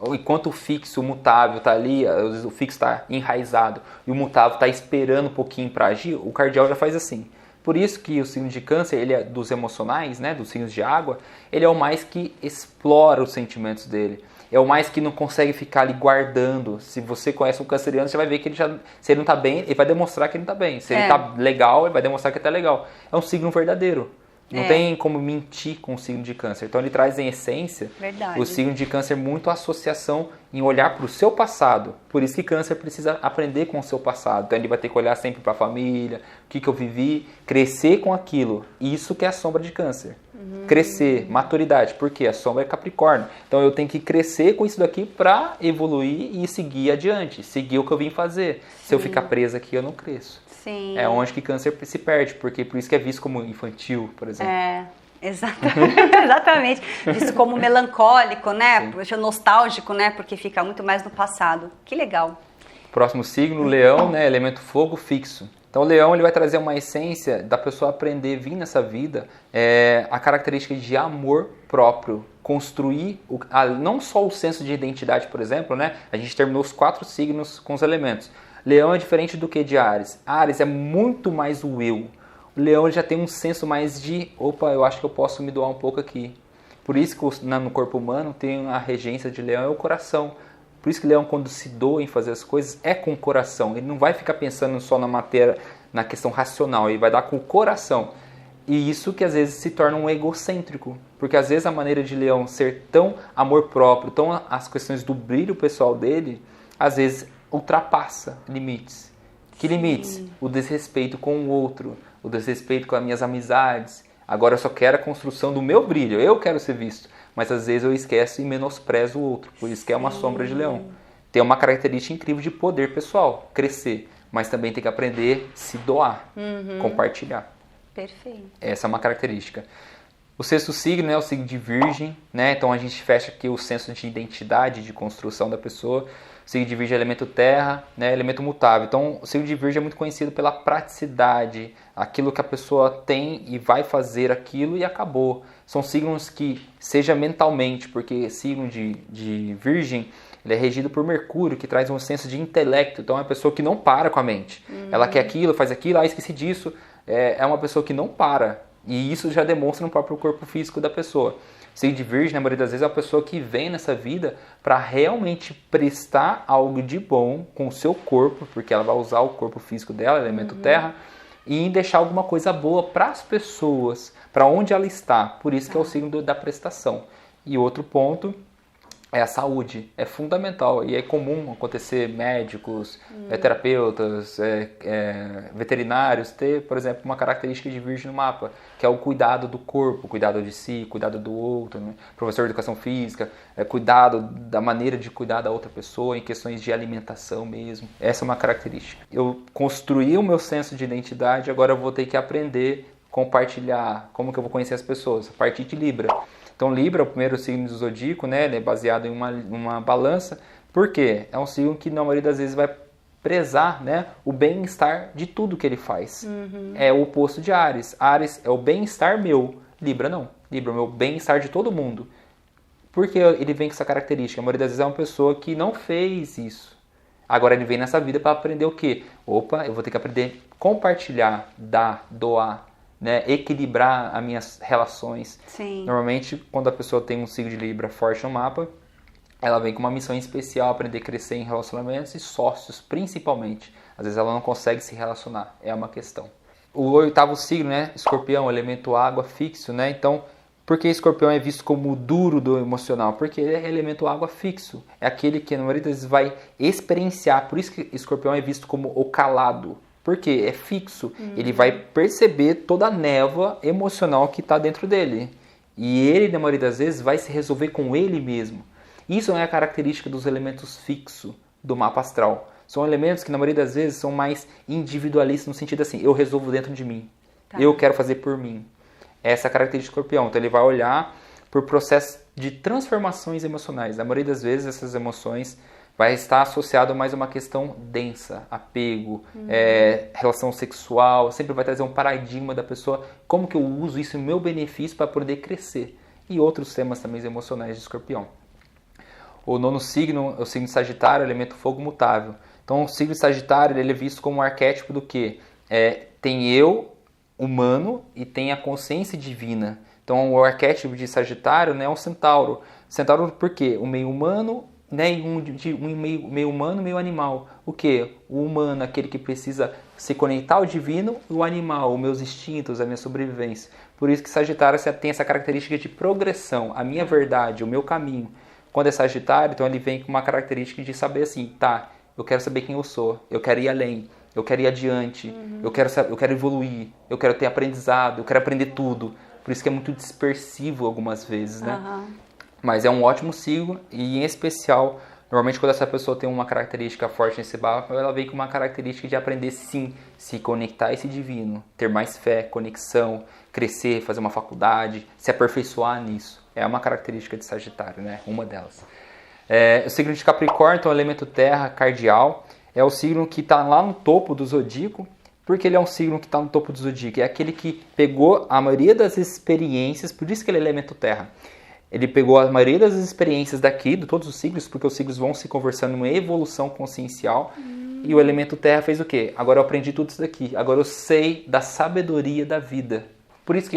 Enquanto o fixo, o mutável está ali, o fixo está enraizado e o mutável está esperando um pouquinho para agir, o cardial já faz assim. Por isso que o signo de Câncer, ele é dos emocionais, né, dos signos de água, ele é o mais que explora os sentimentos dele. É o mais que não consegue ficar ali guardando. Se você conhece um canceriano, você vai ver que ele se ele não está bem, ele vai demonstrar que ele não está bem. Se ele está legal, ele vai demonstrar que ele está legal. É um signo verdadeiro. Não tem como mentir com o signo de Câncer. Então ele traz em essência o signo de Câncer muito associação em olhar para o seu passado. Por isso que Câncer precisa aprender com o seu passado. Então ele vai ter que olhar sempre para a família, o que eu vivi, crescer com aquilo. Isso que é a sombra de Câncer. Crescer, maturidade. Porque a sombra é Capricórnio. Então eu tenho que crescer com isso daqui para evoluir e seguir adiante. Seguir o que eu vim fazer. Sim. Se eu ficar preso aqui, eu não cresço. Sim. É onde que Câncer se perde, porque por isso que é visto como infantil, por exemplo. Exatamente. Visto como melancólico, né? Puxa, nostálgico, né? Porque fica muito mais no passado. Que legal. Próximo signo, Leão, né? Elemento fogo fixo. Então o Leão, ele vai trazer uma essência da pessoa aprender, vir nessa vida, a característica de amor próprio. Construir, não só o senso de identidade, por exemplo, né? A gente terminou os 4 signos com os elementos. Leão é diferente do que de Áries. Áries é muito mais o eu. O Leão já tem um senso mais de, eu acho que eu posso me doar um pouco aqui. Por isso que no corpo humano tem a regência de Leão, é o coração. Por isso que Leão, quando se doa em fazer as coisas, é com o coração. Ele não vai ficar pensando só na matéria, na questão racional, ele vai dar com o coração. E isso que às vezes se torna um egocêntrico. Porque às vezes a maneira de Leão ser tão amor próprio, tão as questões do brilho pessoal dele, às vezes ultrapassa limites. Que limites? O desrespeito com o outro, o desrespeito com as minhas amizades. Agora eu só quero a construção do meu brilho, eu quero ser visto. Mas às vezes eu esqueço e menosprezo o outro. Por isso que é uma sombra de Leão. Tem uma característica incrível de poder pessoal, crescer. Mas também tem que aprender a se doar, compartilhar. Perfeito. Essa é uma característica. O sexto signo é o signo de Virgem, né? Então a gente fecha aqui o senso de identidade, de construção da pessoa. O signo de Virgem é elemento terra, né? Elemento mutável. Então o signo de Virgem é muito conhecido pela praticidade, aquilo que a pessoa tem e vai fazer aquilo e acabou. São signos que, seja mentalmente, porque signo de Virgem, ele é regido por Mercúrio, que traz um senso de intelecto. Então é uma pessoa que não para com a mente. Ela quer aquilo, faz aquilo, esqueci disso. É uma pessoa que não para. E isso já demonstra no próprio corpo físico da pessoa. Signo de Virgem, na maioria das vezes, é uma pessoa que vem nessa vida para realmente prestar algo de bom com o seu corpo, porque ela vai usar o corpo físico dela, elemento terra, e deixar alguma coisa boa para as pessoas, para onde ela está. Por isso que é o signo da prestação. E outro ponto é a saúde, é fundamental e é comum acontecer médicos, terapeutas, veterinários ter, por exemplo, uma característica de virgem no mapa, que é o cuidado do corpo, cuidado de si, cuidado do outro, né? Professor de educação física, cuidado da maneira de cuidar da outra pessoa em questões de alimentação mesmo. Essa é uma característica. Eu construí o meu senso de identidade, agora eu vou ter que aprender, compartilhar, como que eu vou conhecer as pessoas, a partir de Libra. Então Libra é o primeiro signo do zodíaco, né? Ele é baseado em uma balança. Por quê? É um signo que na maioria das vezes vai prezar, né, o bem-estar de tudo que ele faz. É o oposto de Áries. Áries é o bem-estar meu. Libra não. Libra é o meu bem-estar de todo mundo. Por que ele vem com essa característica? A maioria das vezes é uma pessoa que não fez isso. Agora ele vem nessa vida para aprender o quê? Opa, eu vou ter que aprender a compartilhar, dar, doar, né, equilibrar as minhas relações. Sim. Normalmente, quando a pessoa tem um signo de Libra forte no mapa, ela vem com uma missão especial, aprender a crescer em relacionamentos e sócios, principalmente. Às vezes ela não consegue se relacionar, é uma questão. O 8º signo, né, Escorpião, elemento água fixo, né? Então, por que Escorpião é visto como o duro do emocional? Porque ele é elemento água fixo. É aquele que, na maioria das vezes, vai experienciar. Por isso que Escorpião é visto como o calado. Porque é fixo, ele vai perceber toda a névoa emocional que está dentro dele. E ele, na maioria das vezes, vai se resolver com ele mesmo. Isso não é a característica dos elementos fixos do mapa astral. São elementos que, na maioria das vezes, são mais individualistas no sentido assim, eu resolvo dentro de mim. Tá. Eu quero fazer por mim. Essa é a característica do Escorpião. Então ele vai olhar por processos de transformações emocionais. Na maioria das vezes, essas emoções vai estar associado mais a uma questão densa, apego, relação sexual, sempre vai trazer um paradigma da pessoa, como que eu uso isso em meu benefício para poder crescer. E outros temas também emocionais de Escorpião. O 9º signo é o signo de Sagitário, elemento fogo mutável. Então o signo de Sagitário ele é visto como um arquétipo do quê? Tem eu, humano, e tem a consciência divina. Então o arquétipo de Sagitário, né, é um centauro. Centauro por quê? O meio humano, né, meio humano, meio animal. O que? O humano, aquele que precisa se conectar ao divino, e o animal, os meus instintos, a minha sobrevivência. Por isso que Sagitário tem essa característica de progressão, a minha verdade, o meu caminho. Quando é Sagitário, então ele vem com uma característica de saber assim, tá, eu quero saber quem eu sou, eu quero ir além, eu quero ir adiante, eu quero evoluir, eu quero ter aprendizado, eu quero aprender tudo. Por isso que é muito dispersivo algumas vezes, né? Mas é um ótimo signo e, em especial, normalmente quando essa pessoa tem uma característica forte nesse mapa, ela vem com uma característica de aprender, sim, se conectar a esse divino, ter mais fé, conexão, crescer, fazer uma faculdade, se aperfeiçoar nisso. É uma característica de Sagitário, né? Uma delas. O signo de Capricórnio, então, é o elemento terra, cardial. É o signo que está lá no topo do zodíaco. Porque ele é um signo que está no topo do zodíaco. É aquele que pegou a maioria das experiências, por isso que ele é elemento terra. Ele pegou a maioria das experiências daqui, de todos os signos, porque os signos vão se conversando em uma evolução consciencial. E o elemento terra fez o quê? Agora eu aprendi tudo isso daqui. Agora eu sei da sabedoria da vida. Por isso que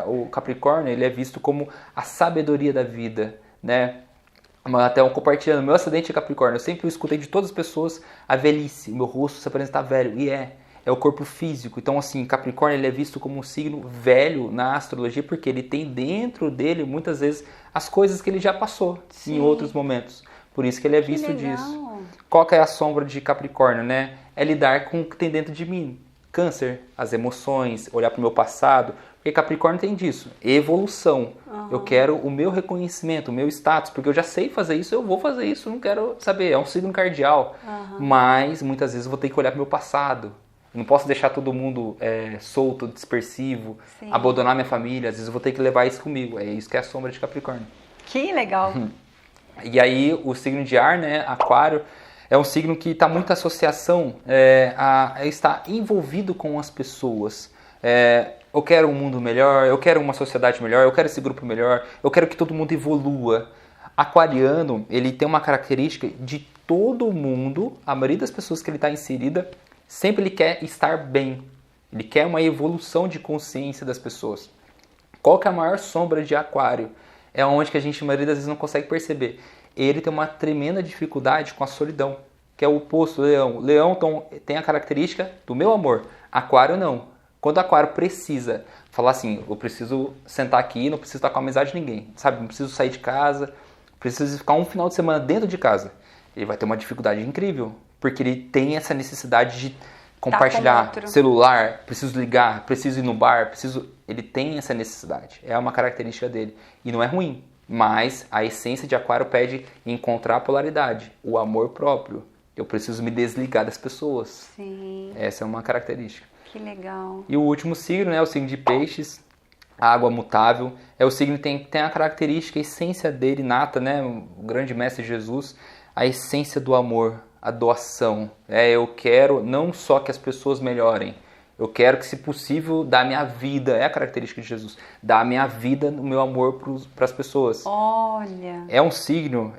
o Capricórnio ele é visto como a sabedoria da vida, né? Até compartilhando, meu acidente de Capricórnio, eu sempre escutei de todas as pessoas a velhice, meu rosto se apresenta velho, e é o corpo físico. Então, assim, Capricórnio ele é visto como um signo velho na astrologia, porque ele tem dentro dele, muitas vezes, as coisas que ele já passou em outros momentos. Por isso que ele é visto disso. Qual que é a sombra de Capricórnio, né? É lidar com o que tem dentro de mim. Câncer, as emoções, olhar para o meu passado. Porque Capricórnio tem disso, evolução. Eu quero o meu reconhecimento, o meu status, porque eu já sei fazer isso, eu vou fazer isso, não quero saber. É um signo cardial. Mas, muitas vezes, eu vou ter que olhar para o meu passado. Não posso deixar todo mundo solto, dispersivo, abandonar minha família. Às vezes eu vou ter que levar isso comigo. É isso que é a sombra de Capricórnio. Que legal. E aí o signo de ar, né, Aquário, é um signo que está muita associação a estar envolvido com as pessoas. Eu quero um mundo melhor, eu quero uma sociedade melhor, eu quero esse grupo melhor, eu quero que todo mundo evolua. Aquariano, ele tem uma característica de todo mundo, a maioria das pessoas que ele está inserida, sempre ele quer estar bem. Ele quer uma evolução de consciência das pessoas. Qual que é a maior sombra de Aquário? É onde que a gente, a maioria das vezes, não consegue perceber. Ele tem uma tremenda dificuldade com a solidão, que é o oposto do Leão. Leão então, tem a característica do meu amor. Aquário não. Quando Aquário precisa falar assim, eu preciso sentar aqui, não preciso estar com a amizade de ninguém, sabe? Não preciso sair de casa, precisa ficar um final de semana dentro de casa, ele vai ter uma dificuldade incrível, porque ele tem essa necessidade de compartilhar celular, preciso ligar, preciso ir no bar, ele tem essa necessidade, é uma característica dele, e não é ruim, mas a essência de Aquário pede encontrar a polaridade, o amor próprio, eu preciso me desligar das pessoas. Sim. Essa é uma característica. Que legal. E o último signo, né, o signo de Peixes, a água mutável, é o signo que tem a característica, a essência dele nata, né, o grande mestre Jesus, a essência do amor, a doação. Eu quero não só que as pessoas melhorem, eu quero que, se possível, dar minha vida, é a característica de Jesus, dar a minha vida, o meu amor para as pessoas. Olha! É um signo,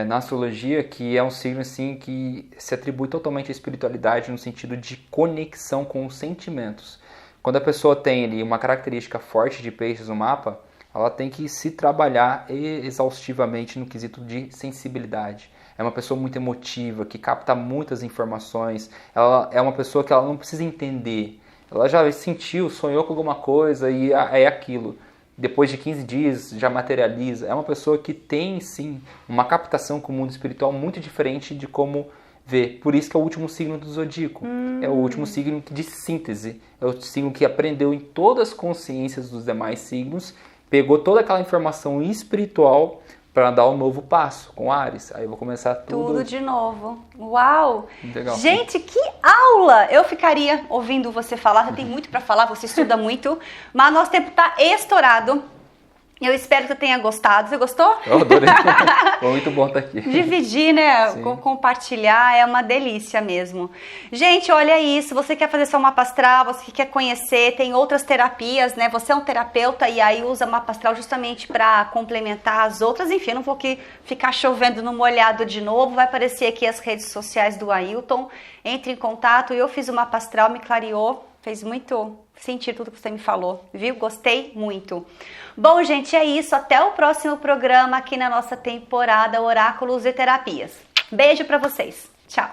na astrologia, que é um signo assim, que se atribui totalmente à espiritualidade no sentido de conexão com os sentimentos. Quando a pessoa tem ali uma característica forte de Peixes no mapa, ela tem que se trabalhar exaustivamente no quesito de sensibilidade. É uma pessoa muito emotiva, que capta muitas informações. Ela é uma pessoa que ela não precisa entender. Ela já sentiu, sonhou com alguma coisa e é aquilo. Depois de 15 dias já materializa. É uma pessoa que tem, sim, uma captação com o mundo espiritual muito diferente de como vê. Por isso que é o último signo do zodíaco. É o último signo de síntese. É o signo que aprendeu em todas as consciências dos demais signos, pegou toda aquela informação espiritual para dar um novo passo com Áries. Aí eu vou começar tudo de novo. Uau! Legal. Gente, que aula! Eu ficaria ouvindo você falar, você tem muito para falar, você estuda muito, mas nosso tempo está estourado. Eu espero que você tenha gostado. Você gostou? Eu adorei. Foi muito bom estar aqui. Dividir, né? Sim. Compartilhar é uma delícia mesmo. Gente, olha isso. Você quer fazer seu mapa astral, você quer conhecer, tem outras terapias, né? Você é um terapeuta e aí usa mapa astral justamente para complementar as outras. Enfim, eu não vou aqui ficar chovendo no molhado de novo. Vai aparecer aqui as redes sociais do Ailton. Entre em contato. Eu fiz o mapa astral, me clareou. Fez muito sentido tudo que você me falou, viu? Gostei muito. Bom, gente, é isso. Até o próximo programa aqui na nossa temporada Oráculos e Terapias. Beijo pra vocês. Tchau.